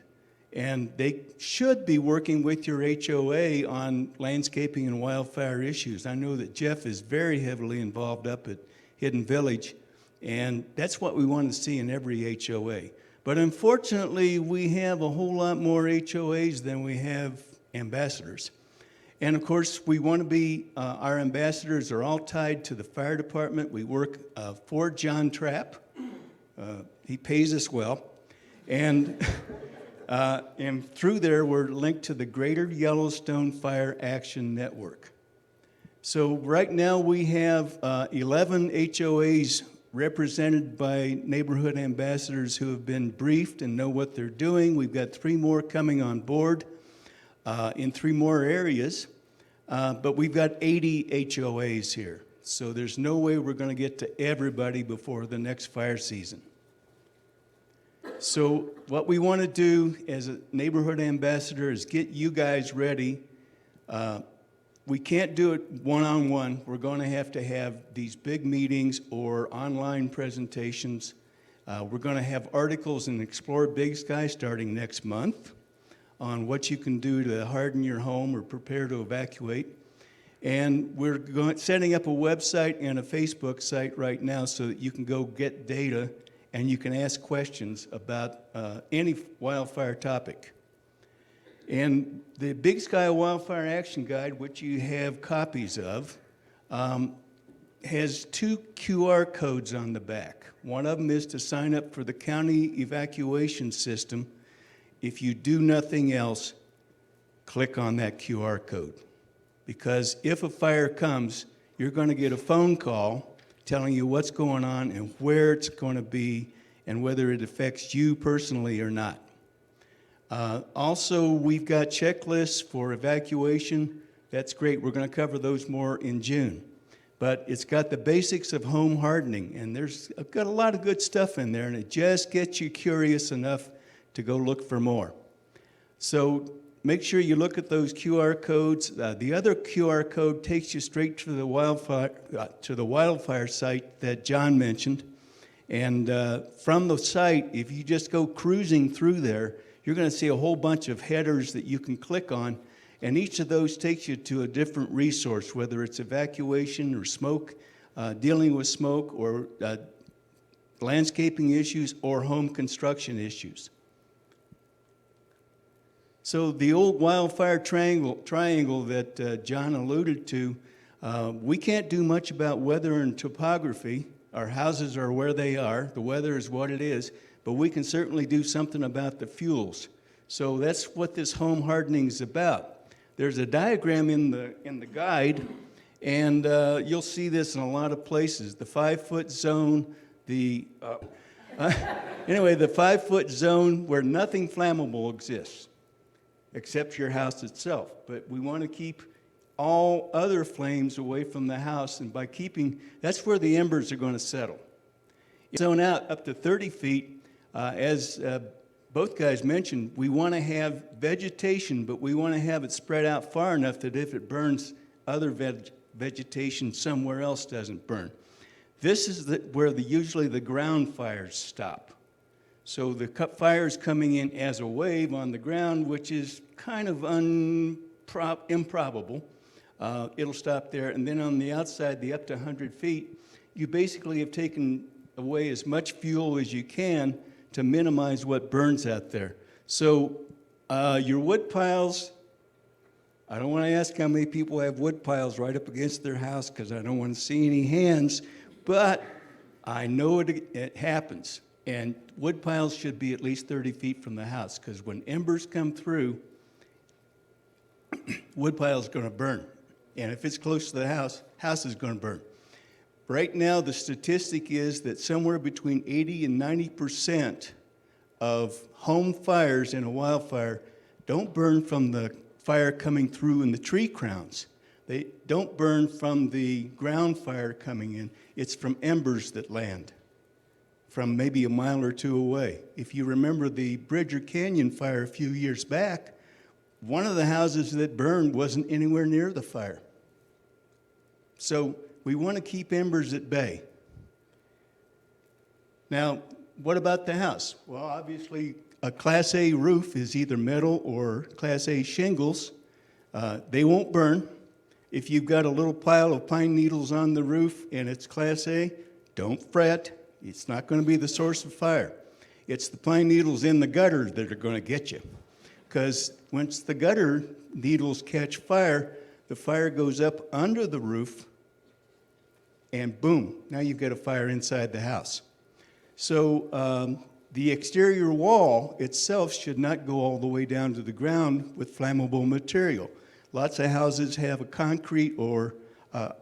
And they should be working with your HOA on landscaping and wildfire issues. I know that Jeff is very heavily involved up at Hidden Village, and that's what we want to see in every HOA. But unfortunately, we have a whole lot more HOAs than we have ambassadors. And of course, we want to be, our ambassadors are all tied to the fire department. We work for John Trapp. He pays us well. And through there, we're linked to the Greater Yellowstone Fire Action Network. So right now we have 11 HOAs represented by neighborhood ambassadors who have been briefed and know what they're doing. We've got 3 more coming on board in 3 more areas, but we've got 80 HOAs here. So there's no way we're going to get to everybody before the next fire season. So what we want to do as a neighborhood ambassador is get you guys ready. We can't do it one-on-one. We're going to have these big meetings or online presentations. We're going to have articles in Explore Big Sky starting next month on what you can do to harden your home or prepare to evacuate. And we're setting up a website and a Facebook site right now so that you can go get data and you can ask questions about any wildfire topic. And the Big Sky Wildfire Action Guide, which you have copies of, has 2 QR codes on the back. One of them is to sign up for the county evacuation system, if you do nothing else, click on that QR code. Because if a fire comes, you're going to get a phone call telling you what's going on and where it's going to be and whether it affects you personally or not. Also, we've got checklists for evacuation. That's great. We're going to cover those more in June. But it's got the basics of home hardening, and I've got a lot of good stuff in there, and it just gets you curious enough to go look for more. So make sure you look at those QR codes. The other QR code takes you straight to the wildfire site that John mentioned. And from the site, if you just go cruising through there, you're going to see a whole bunch of headers that you can click on. And each of those takes you to a different resource, whether it's evacuation or smoke, dealing with smoke, or landscaping issues, or home construction issues. So the old wildfire triangle that John alluded to, we can't do much about weather and topography. Our houses are where they are. The weather is what it is. But we can certainly do something about the fuels. So that's what this home hardening is about. There's a diagram in the guide, and you'll see this in a lot of places. The 5-foot zone, anyway, the 5-foot zone where nothing flammable exists, except your house itself. But we want to keep all other flames away from the house, and by keeping, that's where the embers are going to settle. Zone out up to 30 feet, as both guys mentioned, we want to have vegetation, but we want to have it spread out far enough that if it burns, other vegetation somewhere else doesn't burn. This is where usually the ground fires stop. So the fire's coming in as a wave on the ground, which is kind of improbable. It'll stop there. And then on the outside, the up to 100 feet, you basically have taken away as much fuel as you can to minimize what burns out there. So your wood piles, I don't want to ask how many people have wood piles right up against their house because I don't want to see any hands, but I know it happens. And wood piles should be at least 30 feet from the house because when embers come through, wood pile is going to burn. And if it's close to the house is going to burn. Right now, the statistic is that somewhere between 80 and 90% of home fires in a wildfire don't burn from the fire coming through in the tree crowns. They don't burn from the ground fire coming in. It's from embers that land from maybe a mile or two away. If you remember the Bridger Canyon fire a few years back, one of the houses that burned wasn't anywhere near the fire. So we want to keep embers at bay. Now, what about the house? Well, obviously, a Class A roof is either metal or Class A shingles. They won't burn. If you've got a little pile of pine needles on the roof and it's Class A, don't fret. It's not going to be the source of fire. It's the pine needles in the gutter that are going to get you. Because once the gutter needles catch fire, the fire goes up under the roof, and boom, now you've got a fire inside the house. So the exterior wall itself should not go all the way down to the ground with flammable material. Lots of houses have a concrete or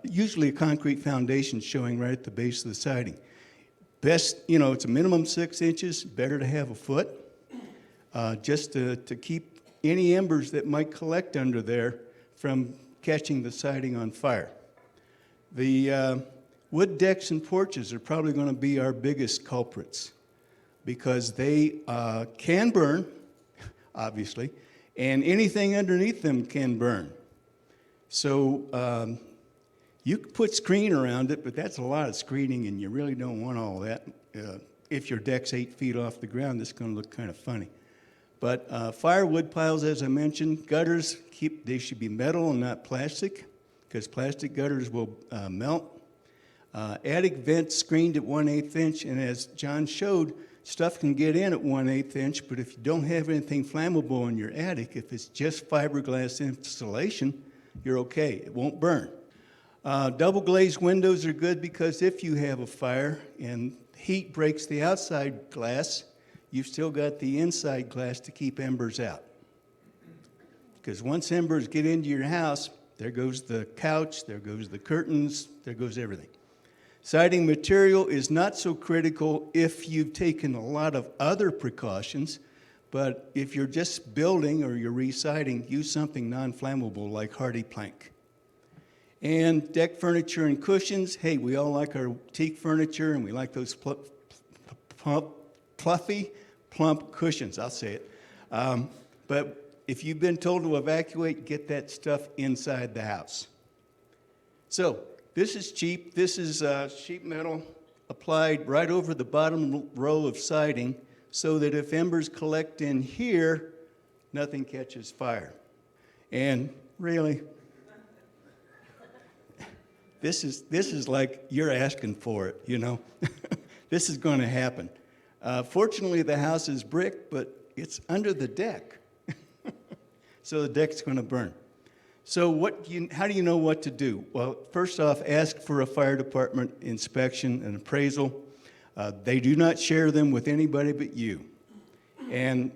usually a concrete foundation showing right at the base of the siding. Best, it's a minimum 6 inches, better to have a foot, just to keep any embers that might collect under there from catching the siding on fire. The wood decks and porches are probably going to be our biggest culprits because they can burn, obviously, and anything underneath them can burn. So you could put screen around it, but that's a lot of screening, and you really don't want all that. If your deck's 8 feet off the ground, it's going to look kind of funny. But firewood piles, as I mentioned, gutters, they should be metal and not plastic, because plastic gutters will melt. Attic vents screened at 1/8 inch, and as John showed, stuff can get in at 1/8 inch, but if you don't have anything flammable in your attic, if it's just fiberglass insulation, you're okay. It won't burn. Double glazed windows are good because if you have a fire and heat breaks the outside glass, you've still got the inside glass to keep embers out. Because once embers get into your house, there goes the couch, there goes the curtains, there goes everything. Siding material is not so critical if you've taken a lot of other precautions, but if you're just building or you're re-siding, use something non-flammable like hardy plank. And deck furniture and cushions, hey, we all like our teak furniture and we like those fluffy, plump cushions, I'll say it. But if you've been told to evacuate, get that stuff inside the house. So this is cheap. This is sheet metal applied right over the bottom row of siding so that if embers collect in here, nothing catches fire. And really, this is like you're asking for it, you know. This is going to happen. Fortunately, the house is brick, but it's under the deck. So the deck's going to burn. So how do you know what to do? Well, first off, ask for a fire department inspection and appraisal. They do not share them with anybody but you. And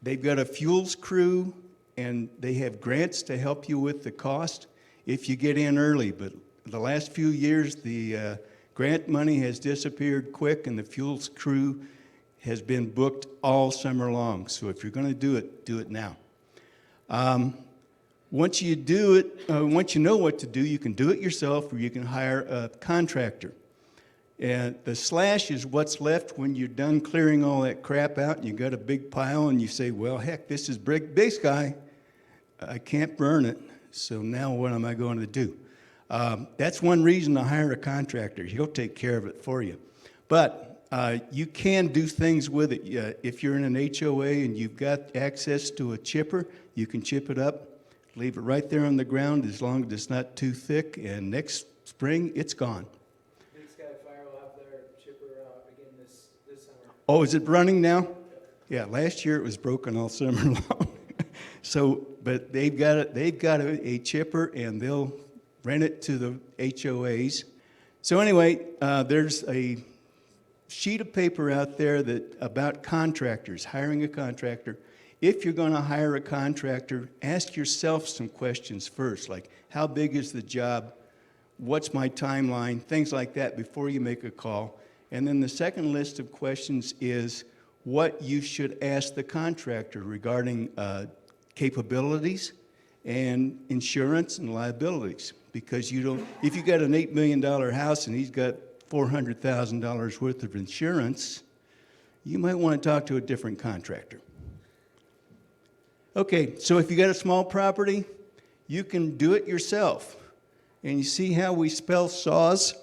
they've got a fuels crew, and they have grants to help you with the cost if you get in early. But the last few years, the grant money has disappeared quick, and the fuels crew has been booked all summer long. So if you're going to do it now. Once you do it, once you know what to do, you can do it yourself or you can hire a contractor. And the slash is what's left when you're done clearing all that crap out and you got a big pile and you say, well, heck, this is big sky. I can't burn it, so now what am I going to do? That's one reason to hire a contractor. He'll take care of it for you. But you can do things with it. If you're in an HOA and you've got access to a chipper, you can chip it up, leave it right there on the ground as long as it's not too thick, and next spring, it's gone. Big Sky Fire will have their chipper out again this summer. Oh, is it running now? Yeah, last year it was broken all summer long. So, but they've got a chipper, and they'll rent it to the HOAs. So anyway, there's a sheet of paper out there about contractors, hiring a contractor. If you're going to hire a contractor, ask yourself some questions first, like how big is the job, what's my timeline, things like that before you make a call. And then the second list of questions is what you should ask the contractor regarding capabilities and insurance and liabilities. Because if you got an $8 million house and he's got $400,000 worth of insurance, you might want to talk to a different contractor. Okay, so if you got a small property, you can do it yourself. And you see how we spell saws?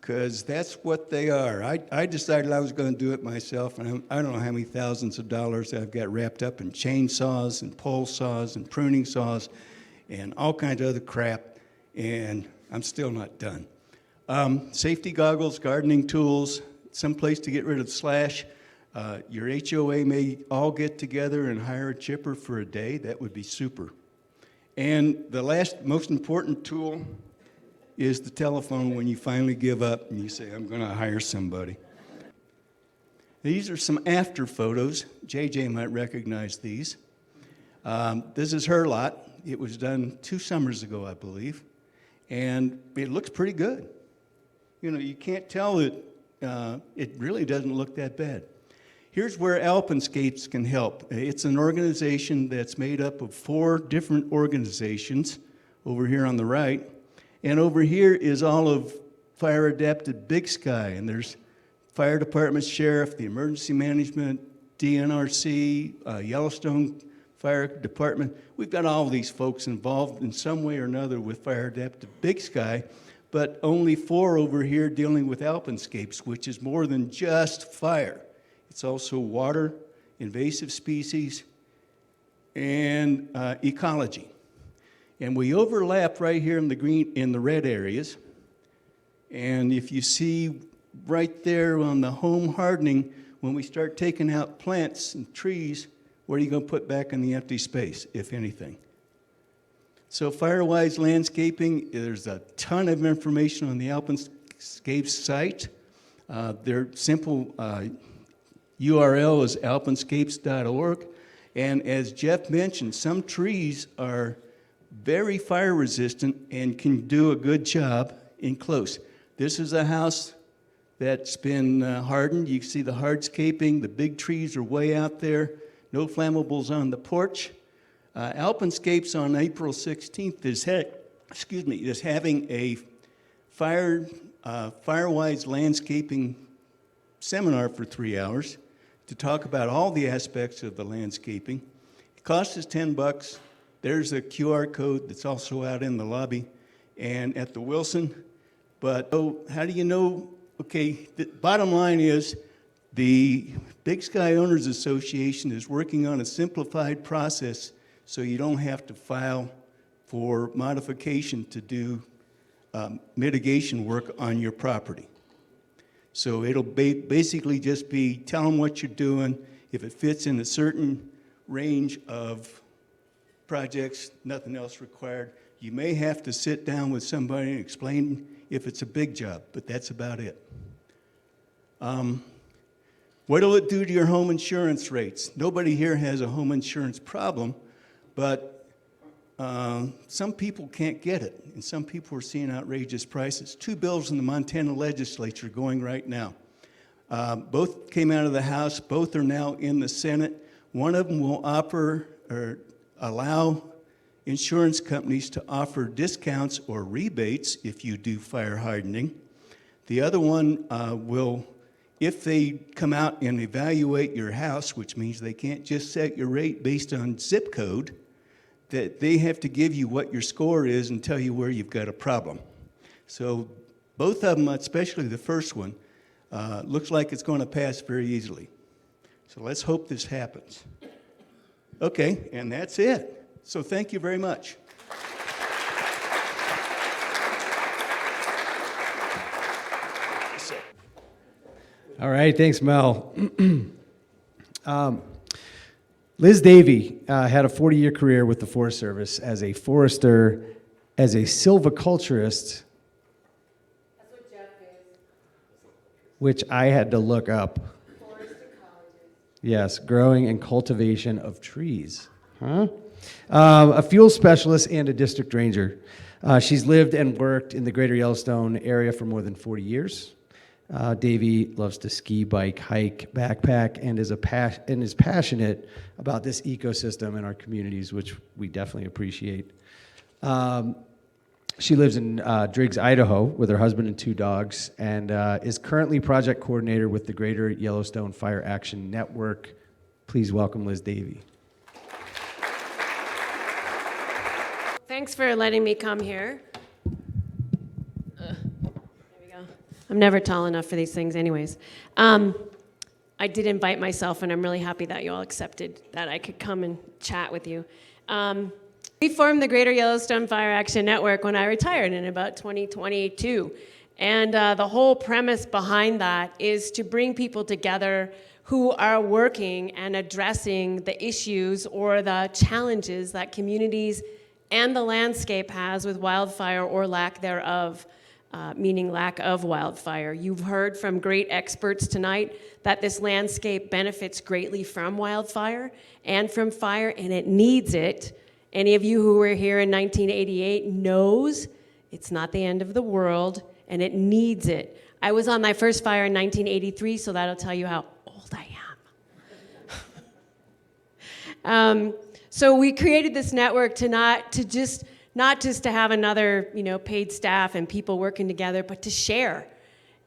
Because that's what they are. I decided I was going to do it myself, and I don't know how many thousands of dollars I've got wrapped up in chainsaws and pole saws and pruning saws and all kinds of other crap, and I'm still not done. Safety goggles, gardening tools, some place to get rid of slash. Your HOA may all get together and hire a chipper for a day. That would be super. And the last, most important tool is the telephone when you finally give up and you say, I'm going to hire somebody. These are some after photos. JJ might recognize these. This is her lot. It was done 2 summers ago, I believe. And it looks pretty good. You know, you can't tell that it really doesn't look that bad. Here's where Alpenscapes can help. It's an organization that's made up of 4 different organizations over here on the right. And over here is all of Fire Adapted Big Sky. And there's fire department, sheriff, the emergency management, DNRC, Yellowstone Fire Department. We've got all of these folks involved in some way or another with Fire Adapted Big Sky, but only 4 over here dealing with Alpenscapes, which is more than just fire. It's also water, invasive species, and ecology. And we overlap right here in the red areas. And if you see right there on the home hardening, when we start taking out plants and trees, what are you going to put back in the empty space, if anything? So Firewise Landscaping, there's a ton of information on the Alpenscapes site. They're simple URL is alpinscapes.org. And as Jeff mentioned, some trees are very fire resistant and can do a good job in close. This is a house that's been hardened. You can see the hardscaping. The big trees are way out there. No flammables on the porch. Alpinscapes on April 16th is having a Firewise landscaping seminar for 3 hours to talk about all the aspects of the landscaping. It costs us $10. There's a QR code that's also out in the lobby and at the Wilson. But how do you know? Okay, the bottom line is the Big Sky Owners Association is working on a simplified process so you don't have to file for modification to do mitigation work on your property. So it'll basically just be tell them what you're doing. If it fits in a certain range of projects, nothing else required. You may have to sit down with somebody and explain if it's a big job, but that's about it. What'll it do to your home insurance rates? Nobody here has a home insurance problem, but some people can't get it, and some people are seeing outrageous prices. 2 bills in the Montana legislature going right now. Both came out of the House. Both are now in the Senate. One of them will offer or allow insurance companies to offer discounts or rebates if you do fire hardening. The other one will, if they come out and evaluate your house, which means they can't just set your rate based on zip code, that they have to give you what your score is and tell you where you've got a problem. So both of them, especially the first one, looks like it's going to pass very easily. So let's hope this happens. Okay, and that's it. So thank you very much. All right, thanks, Mel. Liz Davey had a 40-year career with the Forest Service as a forester, as a silviculturist, That's what Jeff is. which I had to look up. Forest ecologist. Yes, growing and cultivation of trees. Huh? A fuel specialist and a district ranger. She's lived and worked in the Greater Yellowstone area for more than 40 years. Davey loves to ski, bike, hike, backpack, and is passionate about this ecosystem in our communities, which we definitely appreciate. She lives in Driggs, Idaho, with her husband and 2 dogs, and is currently project coordinator with the Greater Yellowstone Fire Action Network. Please welcome Liz Davey. Thanks for letting me come here. There we go. I'm never tall enough for these things anyways. I did invite myself, and I'm really happy that you all accepted that I could come and chat with you. We formed the Greater Yellowstone Fire Action Network when I retired in about 2022. And the whole premise behind that is to bring people together who are working and addressing the issues or the challenges that communities and the landscape has with wildfire or lack thereof, meaning lack of wildfire. You've heard from great experts tonight that this landscape benefits greatly from wildfire and from fire, and it needs it. Any of you who were here in 1988 knows it's not the end of the world, and it needs it. I was on my first fire in 1983, so that'll tell you how old I am. So we created this network not just to have another, paid staff and people working together, but to share.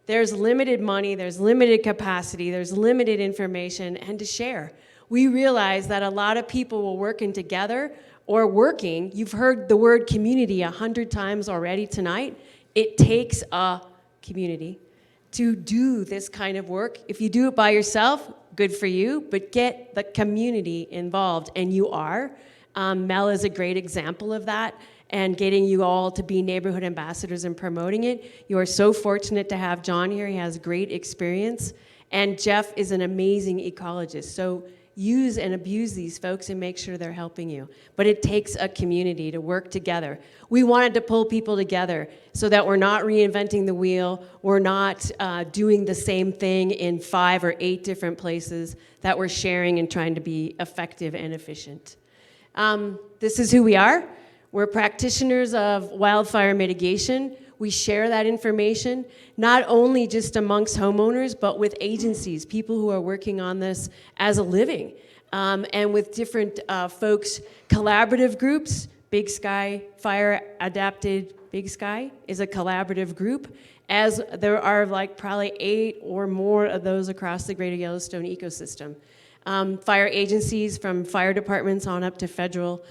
There's limited money, there's limited capacity, there's limited information, and to share. We realize that a lot of people were working together or working. You've heard the word community 100 times already tonight. It takes a community to do this kind of work. If you do it by yourself, good for you, but get the community involved, and you are. Mel is a great example of that, and getting you all to be neighborhood ambassadors and promoting it. You are so fortunate to have John here. He has great experience, and Jeff is an amazing ecologist. So use and abuse these folks and make sure they're helping you. But it takes a community to work together. We wanted to pull people together so that we're not reinventing the wheel, we're not doing the same thing in 5 or 8 different places, that we're sharing and trying to be effective and efficient. This is who we are. We're practitioners of wildfire mitigation. We share that information, not only just amongst homeowners, but with agencies, people who are working on this as a living, and with different folks, collaborative groups. Big Sky Fire Adapted Big Sky is a collaborative group, as there are like probably 8 or more of those across the Greater Yellowstone ecosystem. Fire agencies from fire departments on up to federal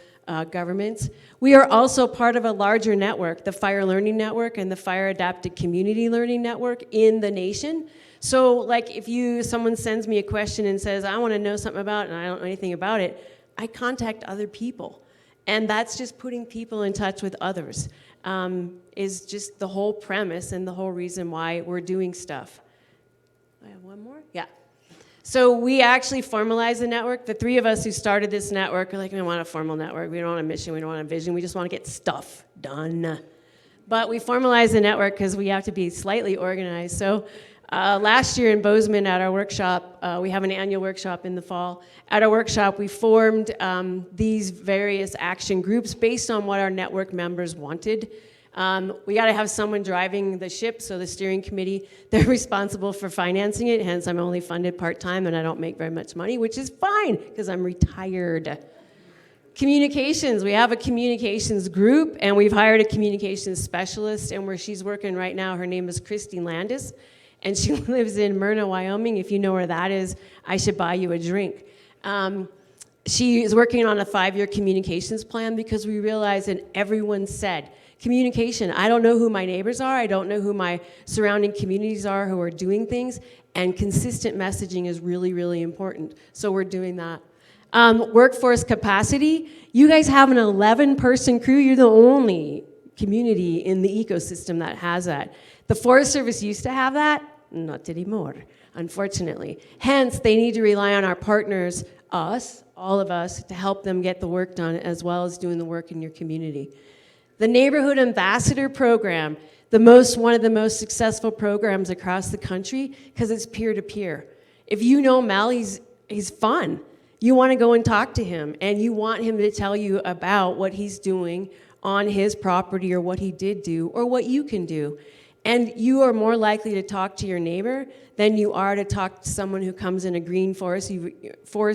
governments. We are also part of a larger network, the Fire Learning Network and the Fire Adapted Community Learning Network in the nation. So like if someone sends me a question and says, I want to know something about it and I don't know anything about it, I contact other people. And that's just putting people in touch with others, is just the whole premise and the whole reason why we're doing stuff. I have one more? Yeah. So we actually formalized the network. The 3 of us who started this network are like, we want a formal network. We don't want a mission. We don't want a vision. We just want to get stuff done. But we formalized the network because we have to be slightly organized. So last year in Bozeman at our workshop, we have an annual workshop in the fall. At our workshop, we formed these various action groups based on what our network members wanted. We got to have someone driving the ship, so the steering committee, they're responsible for financing it, hence I'm only funded part-time and I don't make very much money, which is fine, because I'm retired. Communications, we have a communications group, and we've hired a communications specialist, and where she's working right now, her name is Christine Landis, and she lives in Myrna, Wyoming. If you know where that is, I should buy you a drink. She is working on a 5-year communications plan because we realized, and everyone said, communication, I don't know who my neighbors are, I don't know who my surrounding communities are who are doing things, and consistent messaging is really, really important. So we're doing that. Workforce capacity, you guys have an 11-person crew, you're the only community in the ecosystem that has that. The Forest Service used to have that, not anymore, unfortunately. Hence, they need to rely on our partners, us, all of us, to help them get the work done, as well as doing the work in your community. The Neighborhood Ambassador Program, one of the most successful programs across the country, because it's peer-to-peer. If you know Mel, he's fun. You want to go and talk to him, and you want him to tell you about what he's doing on his property, or what he did do, or what you can do. And you are more likely to talk to your neighbor than you are to talk to someone who comes in a green Forest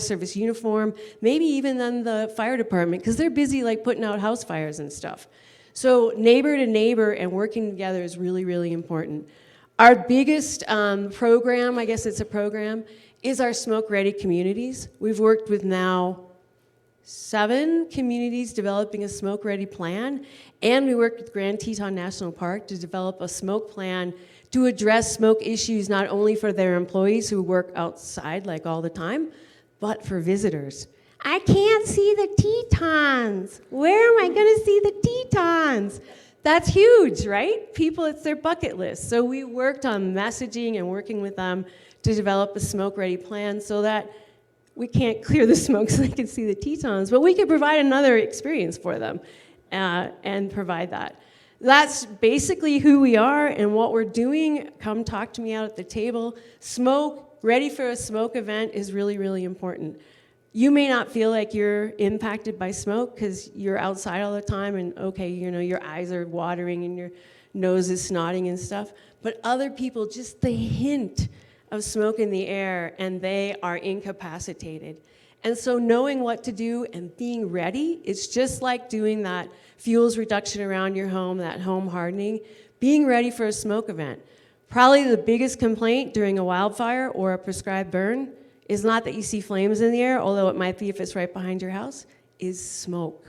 Service uniform, maybe even than the fire department, because they're busy like putting out house fires and stuff. So neighbor to neighbor and working together is really, really important. Our biggest program, I guess it's a program, is our smoke-ready communities. We've worked with now 7 communities developing a smoke-ready plan, and we worked with Grand Teton National Park to develop a smoke plan to address smoke issues not only for their employees who work outside like all the time, but for visitors. I can't see the Tetons. Where am I going to see the Tetons? That's huge, right? People, it's their bucket list. So we worked on messaging and working with them to develop a smoke-ready plan so that we can't clear the smoke so they can see the Tetons, but we could provide another experience for them and provide that. That's basically who we are and what we're doing. Come talk to me out at the table. Smoke, ready for a smoke event is really, really important. You may not feel like you're impacted by smoke because you're outside all the time and okay, you know, your eyes are watering and your nose is snotting and stuff, but other people, just the hint of smoke in the air and they are incapacitated. And so knowing what to do and being ready, it's just like doing that fuels reduction around your home, that home hardening, being ready for a smoke event. Probably the biggest complaint during a wildfire or a prescribed burn is not that you see flames in the air, although it might be if it's right behind your house, is smoke.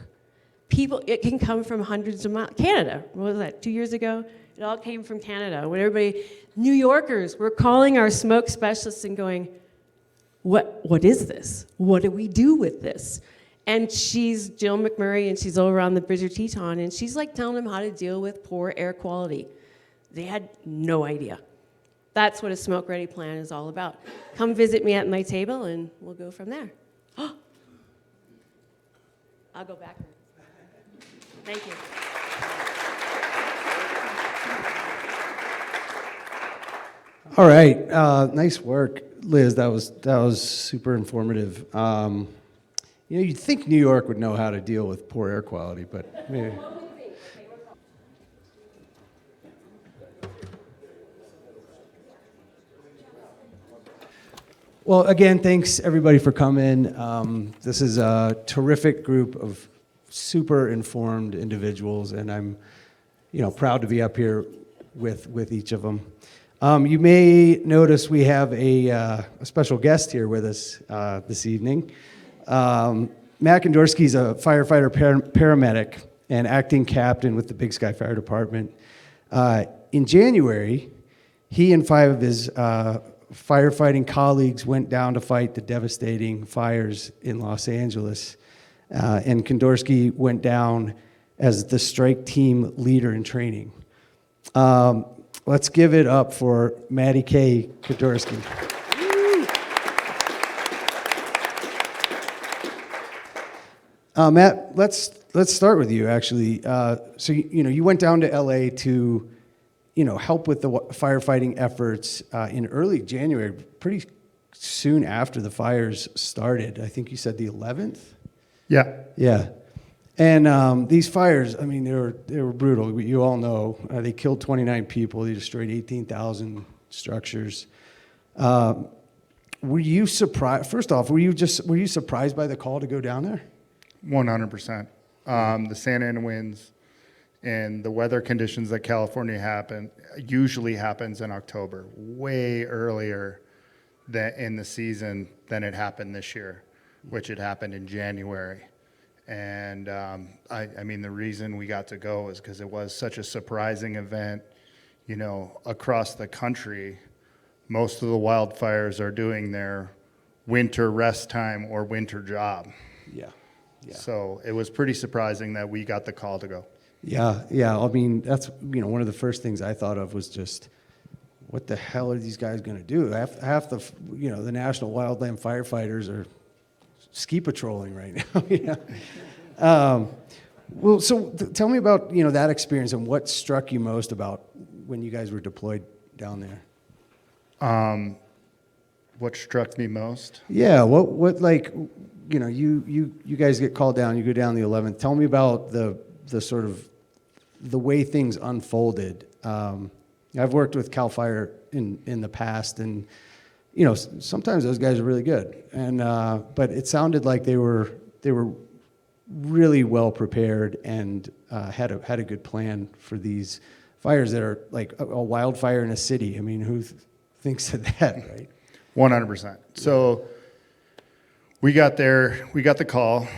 People, it can come from hundreds of miles. Canada, what was that, 2 years ago? It all came from Canada. When everybody, New Yorkers, were calling our smoke specialists and going, what is this? What do we do with this? And she's Jill McMurray, and she's over on the Bridger Teton, and she's like telling them how to deal with poor air quality. They had no idea. That's what a smoke-ready plan is all about. Come visit me at my table, and we'll go from there. I'll go back. Thank you. All right, nice work, Liz. That was super informative. You'd think New York would know how to deal with poor air quality, but maybe. Well, again, thanks everybody for coming. This is a terrific group of super informed individuals, and I'm, proud to be up here with each of them. You may notice we have a special guest here with us this evening. Matt Kondorsky's a firefighter paramedic and acting captain with the Big Sky Fire Department. In January, he and 5 of his firefighting colleagues went down to fight the devastating fires in Los Angeles. And Kondorsky went down as the strike team leader in training. Let's give it up for Matty K. Kondorsky. Matt, let's start with you, actually. So you went down to LA to help with the firefighting efforts in early January, pretty soon after the fires started. I think you said the 11th? Yeah. Yeah. And these fires, I mean, they were brutal. You all know they killed 29 people. They destroyed 18,000 structures. Were you surprised? First off, were you surprised by the call to go down there? 100%. The Santa Ana winds and the weather conditions that California usually happens in October, way earlier in the season than it happened this year, which it happened in January. And I mean, the reason we got to go is because it was such a surprising event. Across the country, most of the wildfires are doing their winter rest time or winter job. Yeah. So it was pretty surprising that we got the call to go. Yeah. I mean, that's one of the first things I thought of was just, what the hell are these guys going to do? Half the the National Wildland firefighters are ski patrolling right now. Well, so tell me about that experience and what struck you most about when you guys were deployed down there. What struck me most? Yeah. What like you guys get called down. You go down the 11th. Tell me about the sort of the way things unfolded. I've worked with Cal Fire in the past, and sometimes those guys are really good, and but it sounded like they were really well prepared and had a good plan for these fires that are like a wildfire in a city. I mean, who thinks of that, right? 100%. So we got there, we got the call,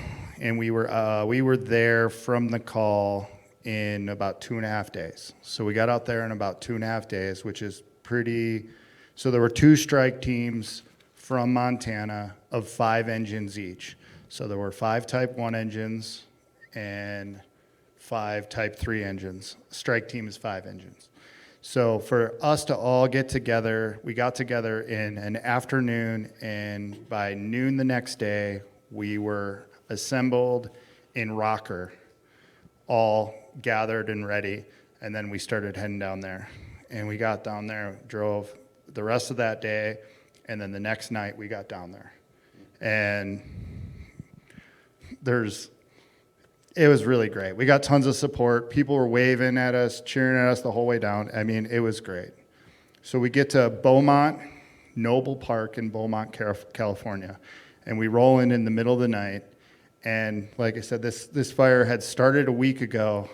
and we were there from the call in about 2.5 days. So we got out there in about 2.5 days, which is pretty. So there were 2 strike teams from Montana of 5 engines each. So there were 5 Type 1 engines and 5 Type 3 engines. Strike team is 5 engines. So for us to all get together, we got together in an afternoon, and by noon the next day, we were assembled in Rocker, all gathered and ready, and then we started heading down there. And we got down there, drove the rest of that day, and then the next night we got down there. And it was really great. We got tons of support. People were waving at us, cheering at us the whole way down. I mean, it was great. So we get to Beaumont, Noble Park in Beaumont, California, and we roll in the middle of the night. And like I said, this fire had started a week ago,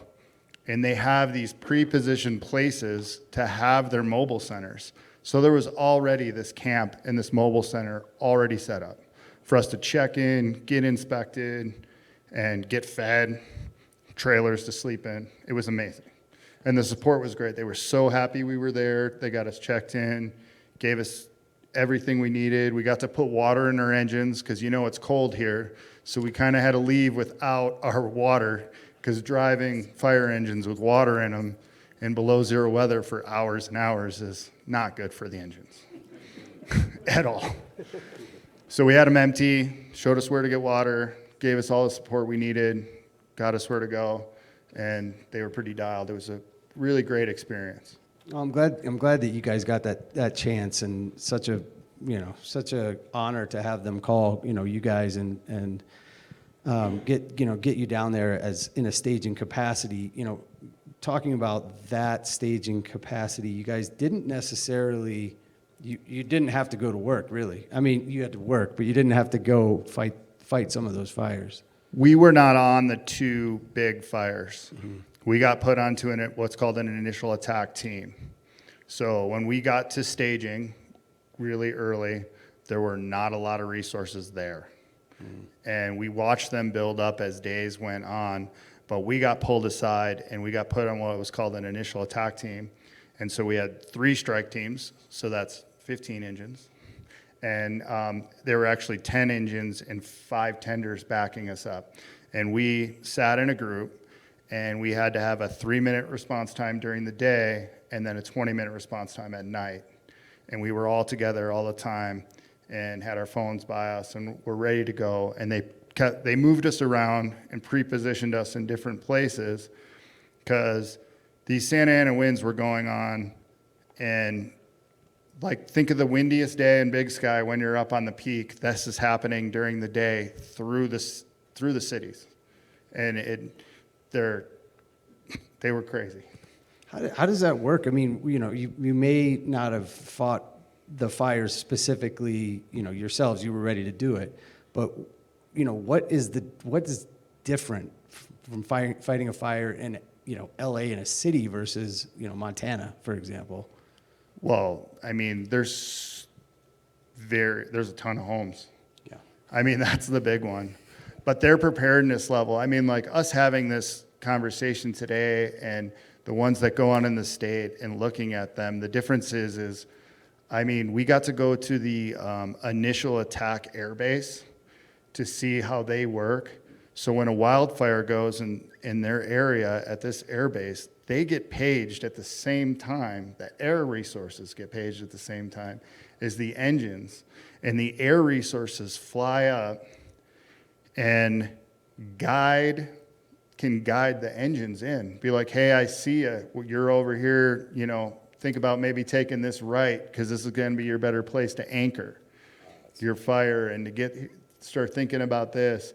and they have these pre-positioned places to have their mobile centers. So there was already this camp and this mobile center already set up for us to check in, get inspected, and get fed, trailers to sleep in. It was amazing. And the support was great. They were so happy we were there. They got us checked in, gave us everything we needed. We got to put water in our engines because it's cold here. So we kind of had to leave without our water because driving fire engines with water in them in below zero weather for hours and hours is not good for the engines at all. So we had them empty, showed us where to get water, gave us all the support we needed, got us where to go, and they were pretty dialed. It was a really great experience. Well, I'm glad that you guys got that chance, and such a honor to have them call, you guys and get you down there as in a staging capacity. Talking about that staging capacity, you guys didn't necessarily, you didn't have to go to work, really. I mean, you had to work, but you didn't have to go fight some of those fires. We were not on the two big fires. We got put onto what's called an initial attack team. So when we got to staging really early, there were not a lot of resources there. And we watched them build up as days went on, but we got pulled aside and we got put on what was called an initial attack team. And so we had 3 strike teams, so that's 15 engines. And there were actually 10 engines and 5 tenders backing us up. And we sat in a group, and we had to have a 3-minute response time during the day and then a 20-minute response time at night. And we were all together all the time and had our phones by us and were ready to go. And they moved us around and pre-positioned us in different places because these Santa Ana winds were going on, and think of the windiest day in Big Sky when you're up on the peak. This is happening during the day through the cities, and they were crazy. How does that work? I mean, you may not have fought the fires specifically, yourselves. You were ready to do it, but what is different from fighting a fire in L.A. in a city versus Montana, for example? Well, I mean, there's a ton of homes. Yeah. I mean, that's the big one. But their preparedness level, I mean, like us having this conversation today and the ones that go on in the state and looking at them, the difference is, I mean, we got to go to the initial attack air base to see how they work. So when a wildfire goes in their area at this air base, they get paged at the same time. The air resources get paged at the same time as the engines. And the air resources fly up and can guide the engines in. Be like, hey, I see you. You're over here, think about maybe taking this right because this is going to be your better place to anchor your fire and to start thinking about this.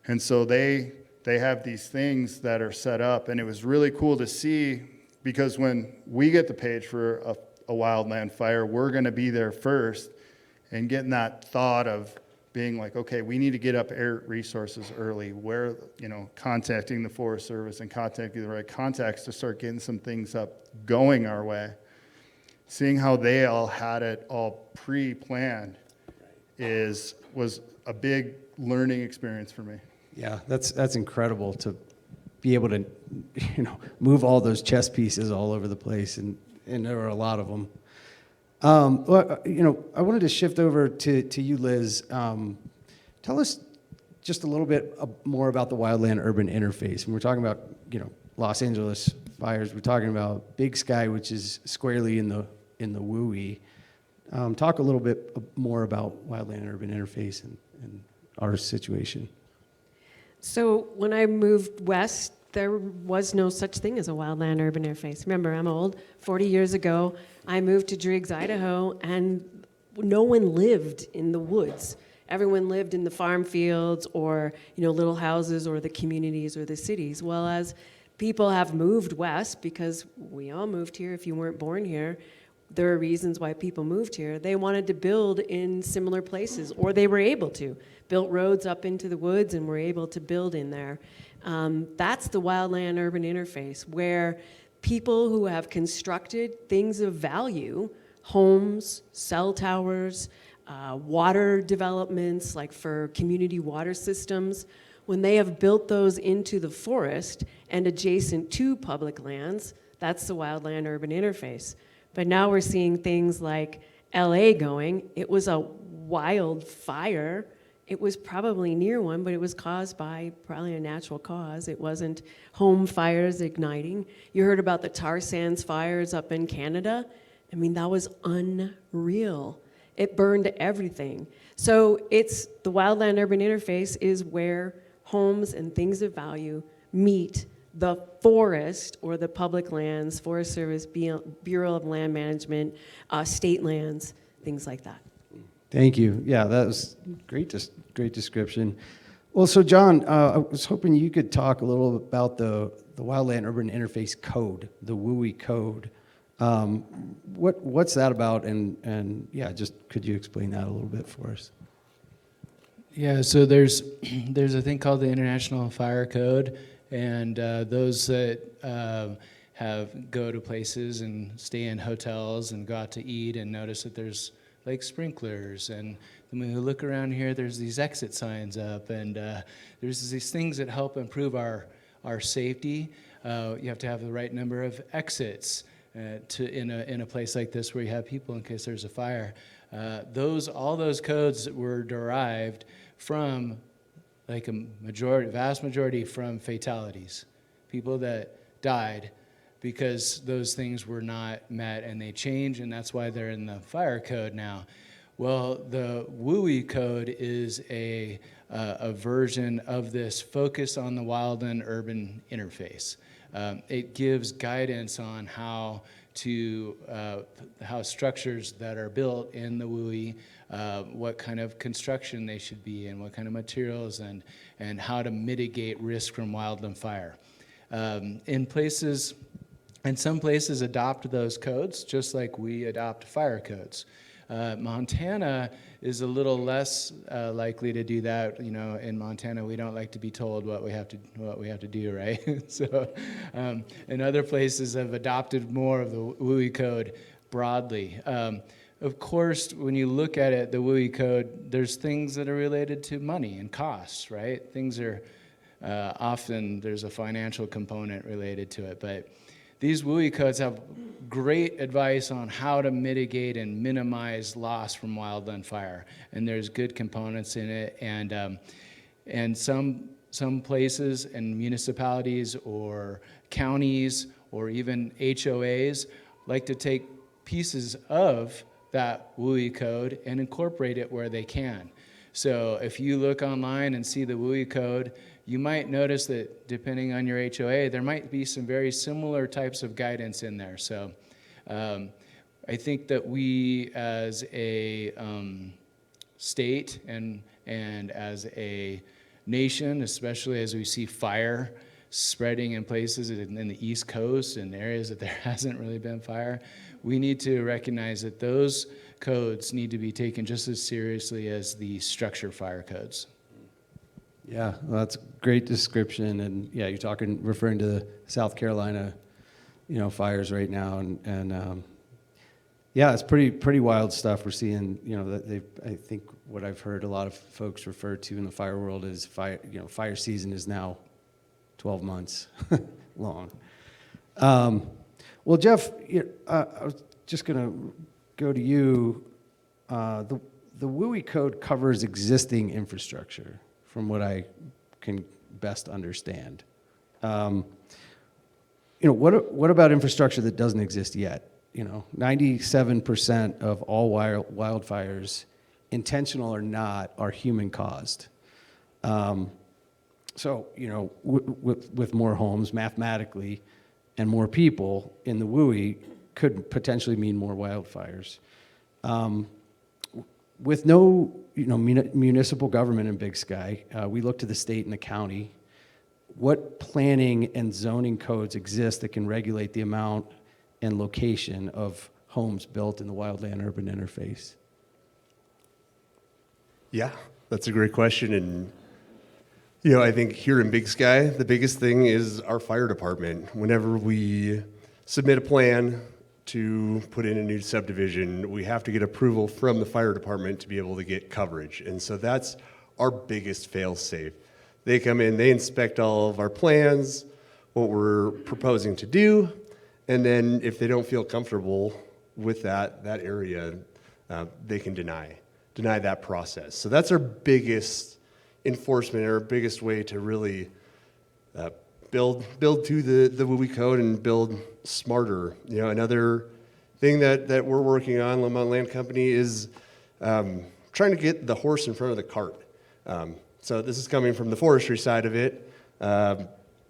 And so they have these things that are set up, and it was really cool to see because when we get the page for a wildland fire, we're going to be there first and getting that thought of being like, okay, we need to get up air resources early, where, contacting the Forest Service and contacting the right contacts to start getting some things up going our way. Seeing how they all had it all pre-planned was a big learning experience for me. Yeah, that's incredible to be able to, move all those chess pieces all over the place, and there were a lot of them. Well, I wanted to shift over to you, Liz. Tell us just a little bit more about the wildland-urban interface. And we're talking about, Los Angeles fires. We're talking about Big Sky, which is squarely in the WUI. Talk a little bit more about wildland-urban interface and our situation. So when I moved west, there was no such thing as a wildland urban interface. Remember, I'm old. 40 years ago, I moved to Driggs, Idaho, and no one lived in the woods. Everyone lived in the farm fields or, little houses or the communities or the cities. Well, as people have moved west, because we all moved here if you weren't born here, there are reasons why people moved here. They wanted to build in similar places, or they were able to. Built roads up into the woods and were able to build in there. That's the wildland-urban interface, where people who have constructed things of value, homes, cell towers, water developments, like for community water systems, when they have built those into the forest and adjacent to public lands, that's the wildland-urban interface. But now we're seeing things like LA going. It was a wildfire. It was probably near one, but it was caused by probably a natural cause. It wasn't home fires igniting. You heard about the tar sands fires up in Canada. I mean, that was unreal. It burned everything. So it's the wildland-urban interface is where homes and things of value meet the forest or the public lands, Forest Service, Bureau of Land Management, state lands, things like that. Thank you. Yeah, that was great description. Well, so John, I was hoping you could talk a little about the Wildland Urban Interface Code, the WUI code. What's that about? And yeah, just could you explain that a little bit for us? Yeah, so there's a thing called the International Fire Code, and those that go to places and stay in hotels and go out to eat and notice that there's like sprinklers, and when we look around here, there's these exit signs up, and there's these things that help improve our safety. You have to have the right number of exits in a place like this where you have people in case there's a fire. All those codes were derived from like vast majority from fatalities, people that died because those things were not met, and they change, and that's why they're in the fire code now. Well, the WUI code is a version of this focus on the wildland urban interface. It gives guidance on how structures that are built in the WUI, what kind of construction they should be and what kind of materials, and how to mitigate risk from wildland fire. Some places adopt those codes just like we adopt fire codes. Montana is a little less likely to do that. You know, in Montana, we don't like to be told what we have to do, right? So, and other places have adopted more of the WUI code broadly. Of course, when you look at it, the WUI code, there's things that are related to money and costs, right? Things are often there's a financial component related to it, but these WUI codes have great advice on how to mitigate and minimize loss from wildland fire, and there's good components in it. And some places and municipalities or counties or even HOAs like to take pieces of that WUI code and incorporate it where they can. So if you look online and see the WUI code, you might notice that depending on your HOA, there might be some very similar types of guidance in there. So I think that we as a state and as a nation, especially as we see fire spreading in places in the East Coast and areas that there hasn't really been fire, we need to recognize that those codes need to be taken just as seriously as the structure fire codes. Yeah, well, that's a great description, and yeah, you're referring to the South Carolina, fires right now, and yeah, it's pretty wild stuff we're seeing. That I think what I've heard a lot of folks refer to in the fire world is fire season is now 12 months long. Well, Jeff, I was just going to go to you. The WUI code covers existing infrastructure, from what I can best understand. What about infrastructure that doesn't exist yet? 97% of all wildfires, intentional or not, are human caused. So, with more homes mathematically and more people in the WUI could potentially mean more wildfires. With no, municipal government in Big Sky, we look to the state and the county. What planning and zoning codes exist that can regulate the amount and location of homes built in the wildland urban interface? Yeah, that's a great question. And, I think here in Big Sky, the biggest thing is our fire department. Whenever we submit a plan to put in a new subdivision, we have to get approval from the fire department to be able to get coverage. And so that's our biggest fail-safe. They come in, they inspect all of our plans, what we're proposing to do, and then if they don't feel comfortable with that area, they can deny that process. So that's our biggest enforcement, our biggest way to really build to the WUI code and build smarter. Another thing that we're working on, Lamont Land Company, is trying to get the horse in front of the cart. So this is coming from the forestry side of it. A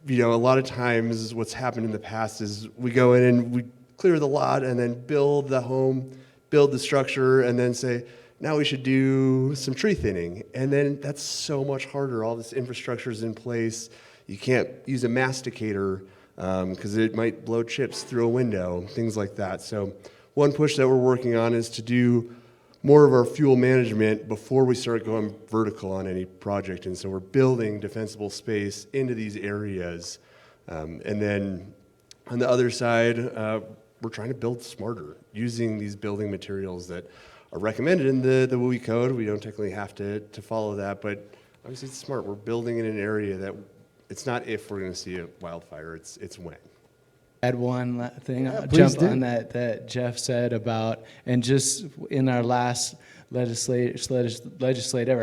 lot of times what's happened in the past is we go in and we clear the lot and then build the home, build the structure, and then say, now we should do some tree thinning. And then that's so much harder. All this infrastructure is in place. You can't use a masticator because it might blow chips through a window, things like that. So one push that we're working on is to do more of our fuel management before we start going vertical on any project. And so we're building defensible space into these areas. And then on the other side, we're trying to build smarter using these building materials that are recommended in the WUI code. We don't technically have to follow that, but obviously it's smart. We're building in an area that it's not if we're going to see a wildfire, it's when. Add one thing, Yeah, I'll please jump do. on that Jeff said about, and just in our last our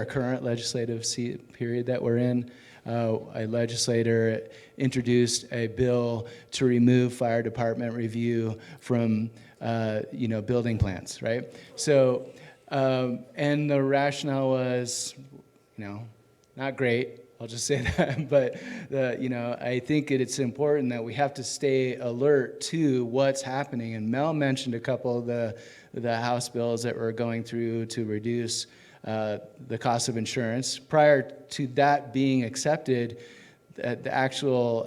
current legislative period that we're in, a legislator introduced a bill to remove fire department review from building plans, right? So, and the rationale was, not great. I'll just say that, but I think it's important that we have to stay alert to what's happening. And Mel mentioned a couple of the House bills that we're going through to reduce the cost of insurance. Prior to that being accepted, the actual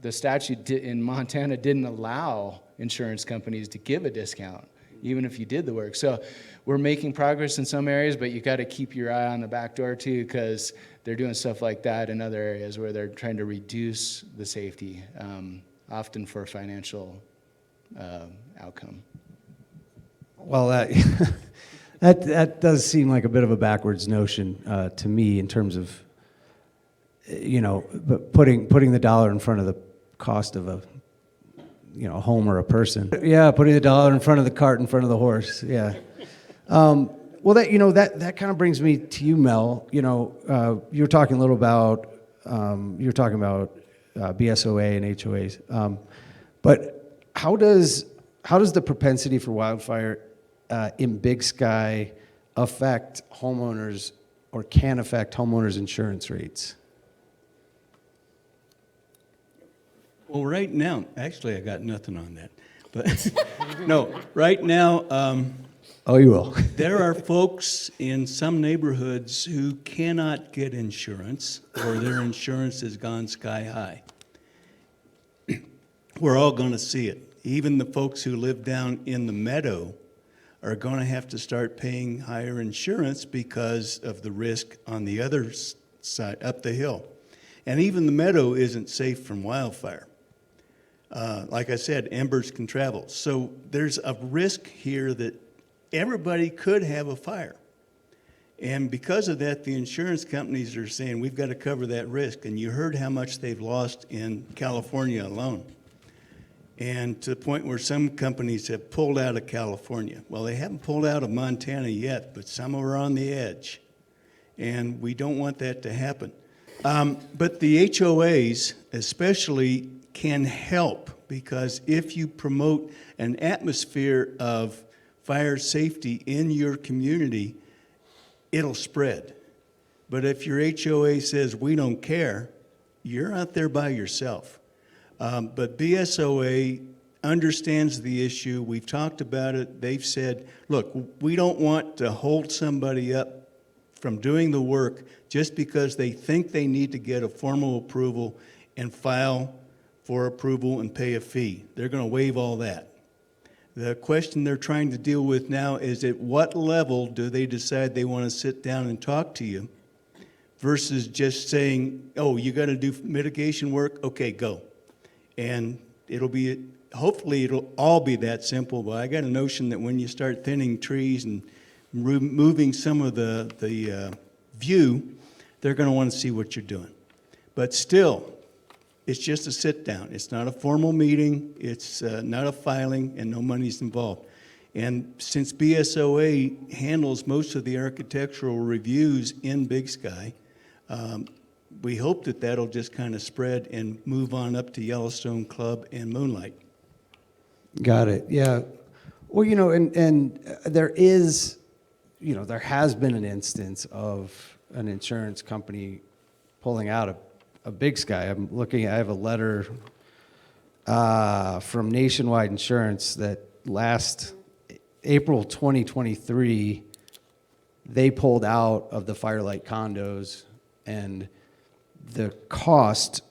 the statute in Montana didn't allow insurance companies to give a discount, even if you did the work. So we're making progress in some areas, but you got to keep your eye on the back door too, because they're doing stuff like that in other areas where they're trying to reduce the safety, often for financial outcome. Well, that does seem like a bit of a backwards notion to me in terms of, but putting the dollar in front of the cost of a home or a person. Yeah, putting the dollar in front of the cart in front of the horse. Yeah. Well, that kind of brings me to you, Mel. You were talking a little about BSOA and HOAs, but how does the propensity for wildfire in Big Sky affect homeowners, or can affect homeowners' insurance rates? Well, right now, actually, I got nothing on that. But no, right now, Oh, you will. there are folks in some neighborhoods who cannot get insurance, or their insurance has gone sky high. We're all going to see it. Even the folks who live down in the meadow are going to have to start paying higher insurance because of the risk on the other side, up the hill. And even the meadow isn't safe from wildfire. Like I said, embers can travel. So there's a risk here that everybody could have a fire. And because of that, the insurance companies are saying, we've got to cover that risk. And you heard how much they've lost in California alone. And to the point where some companies have pulled out of California. Well, they haven't pulled out of Montana yet, but some are on the edge. And we don't want that to happen. But the HOAs especially can help, because if you promote an atmosphere of fire safety in your community, it'll spread. But if your HOA says, we don't care, you're out there by yourself. But BSOA understands the issue. We've talked about it. They've said, look, we don't want to hold somebody up from doing the work just because they think they need to get a formal approval and file for approval and pay a fee. They're going to waive all that. The question they're trying to deal with now is, at what level do they decide they want to sit down and talk to you versus just saying, oh, you got to do mitigation work? Okay, go. And hopefully it'll all be that simple, but I got a notion that when you start thinning trees and removing some of the view, they're going to want to see what you're doing. But still, it's just a sit down. It's not a formal meeting. It's not a filing, and no money's involved. And since BSOA handles most of the architectural reviews in Big Sky, we hope that that'll just kind of spread and move on up to Yellowstone Club and Moonlight. Got it. Yeah. Well, and there is, there has been an instance of an insurance company pulling out a Big Sky. I have a letter from Nationwide Insurance that last April 2023, they pulled out of the Firelight condos, and the cost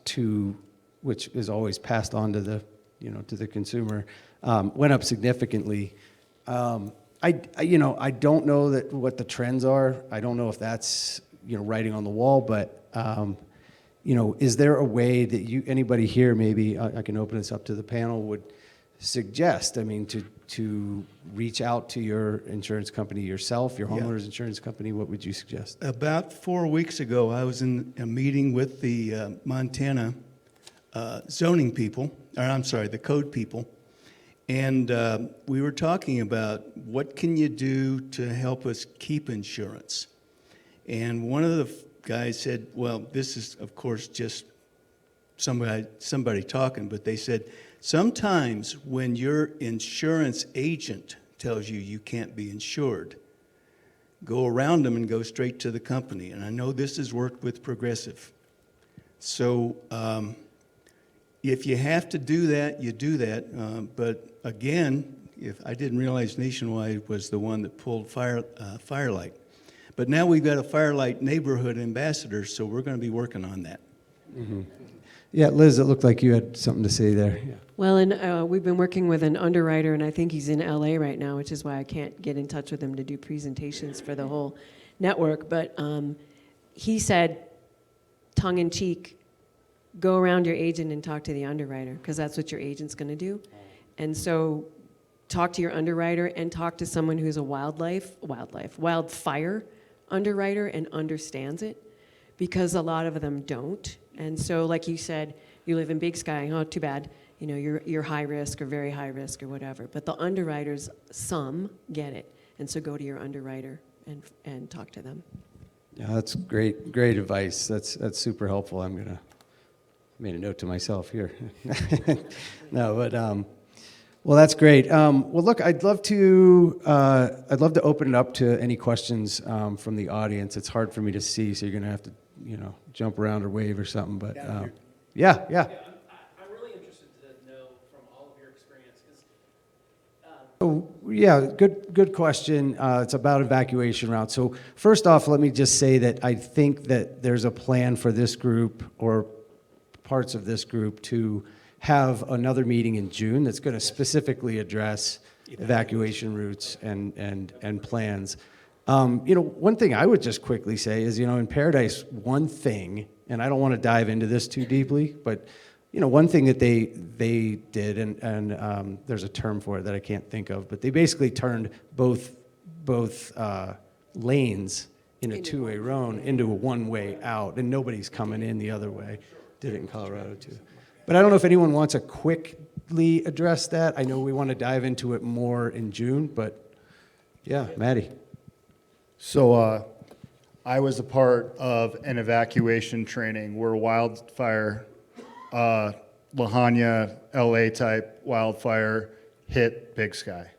which is always passed on to the consumer, went up significantly. I don't know what the trends are. I don't know if that's, writing on the wall, but, is there a way that anybody here, maybe I can open this up to the panel, would suggest, to reach out to your insurance company yourself, your homeowner's insurance company? What would you suggest? About 4 weeks ago, I was in a meeting with the Montana zoning people, or I'm sorry, the code people, and we were talking about what can you do to help us keep insurance. And one of the guys said, well, this is, of course, just somebody talking, but they said, sometimes when your insurance agent tells you you can't be insured, go around them and go straight to the company. And I know this has worked with Progressive. So if you have to do that, you do that. But again, if I didn't realize Nationwide was the one that pulled Firelight. But now we've got a Firelight neighborhood ambassador, so we're going to be working on that. Mm-hmm. Yeah, Liz, it looked like you had something to say there. Yeah. Well, and we've been working with an underwriter, and I think he's in LA right now, which is why I can't get in touch with him to do presentations for the whole network. But he said, tongue in cheek, go around your agent and talk to the underwriter, because that's what your agent's going to do. And so talk to your underwriter and talk to someone who's a wildfire underwriter and understands it, because a lot of them don't. And so, like you said, you live in Big Sky, oh, too bad, you're high risk or very high risk or whatever. But the underwriters, some get it. And so go to your underwriter and talk to them. Yeah, that's great advice. That's super helpful. Made a note to myself here. No, but well, that's great. Well, look, I'd love to open it up to any questions from the audience. It's hard for me to see, so you're gonna have to, jump around or wave or something. But yeah. I'm really interested to know from all of your experience, Good question. It's about evacuation routes. So first off, let me just say that I think that there's a plan for this group or parts of this group to have another meeting in June that's going to specifically address evacuation routes and plans. One thing I would just quickly say is, in Paradise, one thing, and I don't want to dive into this too deeply, but one thing that they did, and there's a term for it that I can't think of, but they basically turned both lanes in a two-way road into a one-way out, and nobody's coming in the other way. Did it in Colorado too. But I don't know if anyone wants to quickly address that. I know we want to dive into it more in June, but yeah, Maddie. So I was a part of an evacuation training where wildfire, Lahania, LA type wildfire hit Big Sky.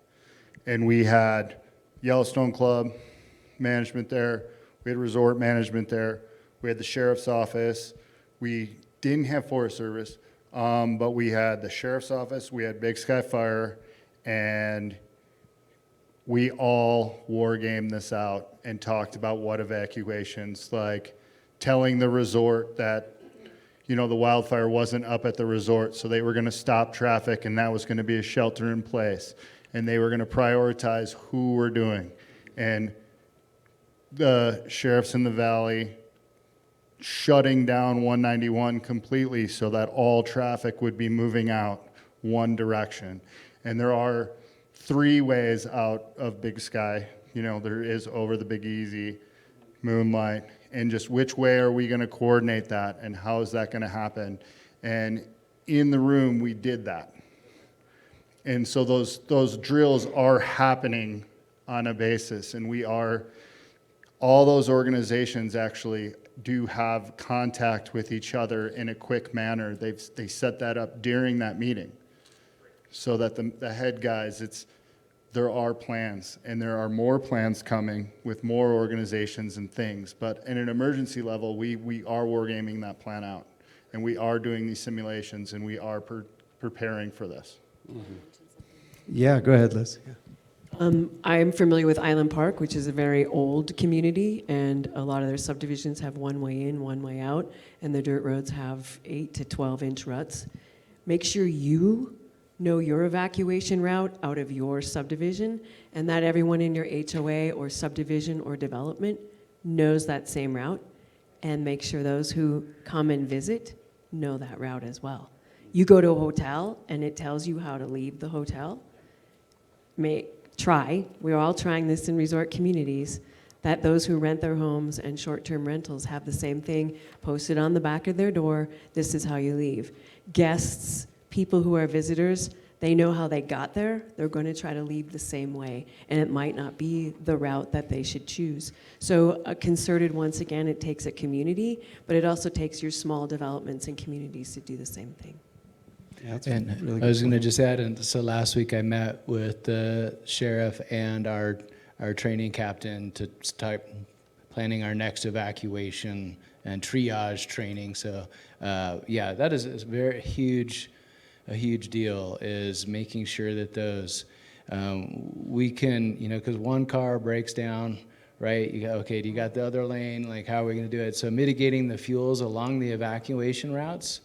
And we had Yellowstone Club management there. We had resort management there. We had the sheriff's office. We didn't have Forest Service, but we had the sheriff's office. We had Big Sky Fire, and we all war gamed this out and talked about what evacuations, like telling the resort that, the wildfire wasn't up at the resort, so they were going to stop traffic, and that was going to be a shelter in place, and they were going to prioritize who we're doing. And the sheriffs in the valley shutting down 191 completely so that all traffic would be moving out one direction. And there are 3 ways out of Big Sky. There is over the Big Easy, Moonlight, and just which way are we going to coordinate that, and how is that going to happen? And in the room, we did that. And so those drills are happening on a basis, and all those organizations actually do have contact with each other in a quick manner. They set that up during that meeting so that the head guys, there are plans, and there are more plans coming with more organizations and things. But in an emergency level, we are wargaming that plan out, and we are doing these simulations, and we are preparing for this. Yeah, go ahead, Liz. Yeah. I'm familiar with Island Park, which is a very old community, and a lot of their subdivisions have one way in, one way out, and the dirt roads have 8 to 12-inch ruts. Make sure you know your evacuation route out of your subdivision, and that everyone in your HOA or subdivision or development knows that same route, and make sure those who come and visit know that route as well. You go to a hotel, and it tells you how to leave the hotel. We're all trying this in resort communities, that those who rent their homes and short-term rentals have the same thing posted on the back of their door. This is how you leave. Guests, people who are visitors, they know how they got there. They're going to try to leave the same way, and it might not be the route that they should choose. So a concerted, once again, it takes a community, but it also takes your small developments and communities to do the same thing. Yeah, that's And really I was good going to point. just add, and so last week I met with the sheriff and our training captain to start planning our next evacuation and triage training. So yeah, that is a huge deal, is making sure that those we can, because one car breaks down, right? You got the other lane, like how are we going to do it? So mitigating the fuels along the evacuation routes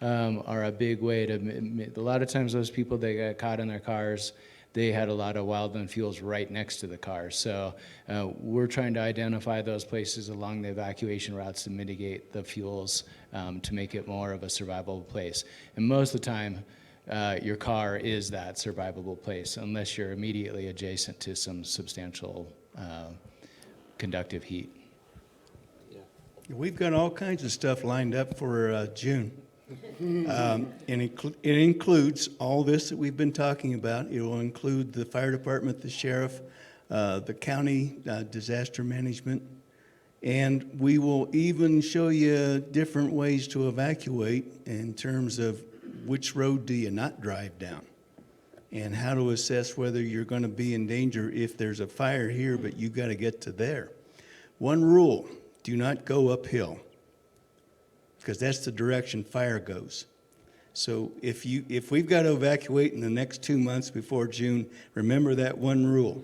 are a big way to, a lot of times those people that got caught in their cars, they had a lot of wildland fuels right next to the cars. So we're trying to identify those places along the evacuation routes to mitigate the fuels to make it more of a survivable place. And most of the time, your car is that survivable place unless you're immediately adjacent to some substantial conductive heat. We've got all kinds of stuff lined up for June. And it includes all this that we've been talking about. It will include the fire department, the sheriff, the county disaster management, and we will even show you different ways to evacuate in terms of which road do you not drive down, and how to assess whether you're going to be in danger if there's a fire here, but you've got to get to there. One rule: do not go uphill, because that's the direction fire goes. So if we've got to evacuate in the next 2 months before June, remember that one rule: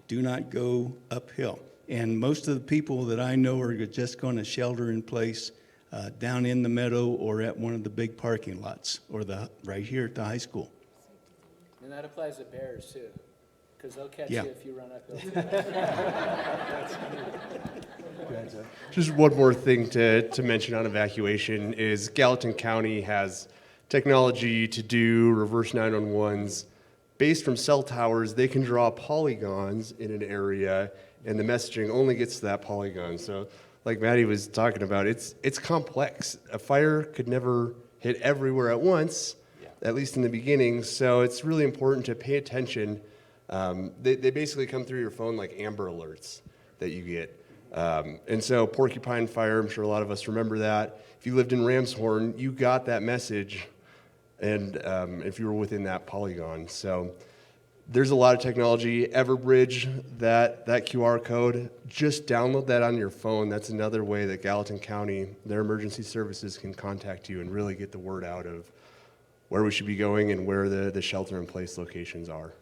do not go uphill. And most of the people that I know are just going to shelter in place down in the meadow or at one of the big parking lots, or right here at the high school. And that applies to bears too, because they'll catch Yeah. you if you run uphill. Just one more thing to mention on evacuation is Gallatin County has technology to do reverse 911s. Based from cell towers, they can draw polygons in an area, and the messaging only gets to that polygon. So like Maddie was talking about, it's complex. A fire could never hit everywhere at once, at least in the beginning. So it's really important to pay attention. They basically come through your phone like Amber Alerts that you get. And so Porcupine Fire, I'm sure a lot of us remember that. If you lived in Ramshorn, you got that message, and if you were within that polygon. So there's a lot of technology. Everbridge, that QR code, just download that on your phone. That's another way that Gallatin County, their emergency services, can contact you and really get the word out of where we should be going and where the shelter-in-place locations are.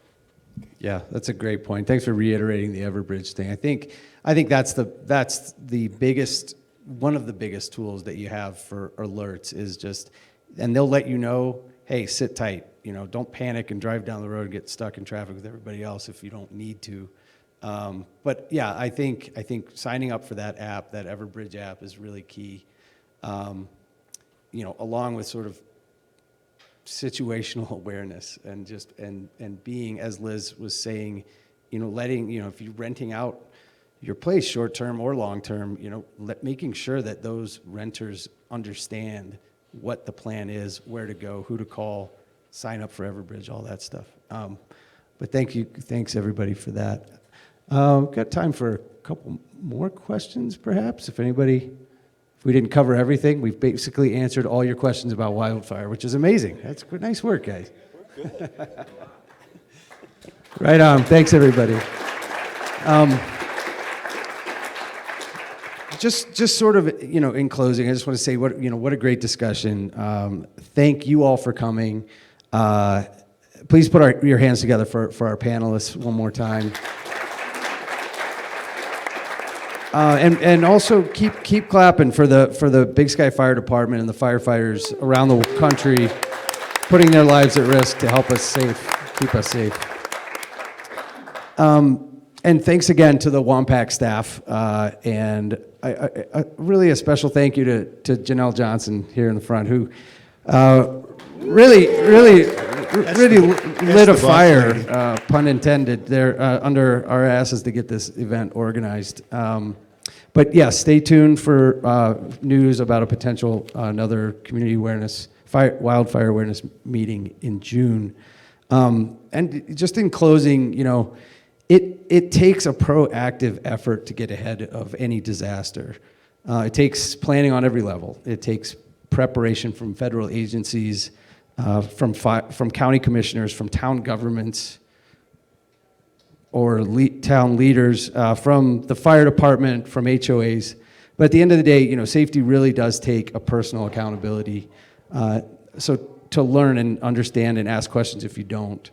Yeah, that's a great point. Thanks for reiterating the Everbridge thing. I think that's the biggest, one of the biggest tools that you have for alerts is just, and they'll let you know, hey, sit tight. Don't panic and drive down the road and get stuck in traffic with everybody else if you don't need to. But yeah, I think signing up for that app, that Everbridge app, is really key. Along with sort of situational awareness and just and being, as Liz was saying, letting, if you're renting out your place short term or long term, making sure that those renters understand what the plan is, where to go, who to call, sign up for Everbridge, all that stuff. But thanks everybody for that. We've got time for a couple more questions, perhaps. If we didn't cover everything, we've basically answered all your questions about wildfire, which is amazing. That's nice work, guys. Right on. Thanks, everybody. Just sort of, in closing, I just want to say what a great discussion. Thank you all for coming. Please put your hands together for our panelists one more time. And also keep clapping for the Big Sky Fire Department and the firefighters around the country putting their lives at risk to help us keep us safe. And thanks again to the Wampac staff, and I really a special thank you to Janelle Johnson here in the front, who really lit a fire, pun intended, there under our asses to get this event organized. But yeah, stay tuned for news about a potential another community awareness, wildfire awareness meeting in June. And just in closing, it takes a proactive effort to get ahead of any disaster. It takes planning on every level. It takes preparation from federal agencies, from county commissioners, from town governments, or town leaders, from the fire department, from HOAs. But at the end of the day, safety really does take a personal accountability. So to learn and understand and ask questions if you don't,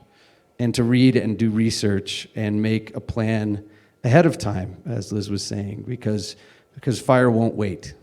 and to read and do research and make a plan ahead of time, as Liz was saying, because fire won't wait.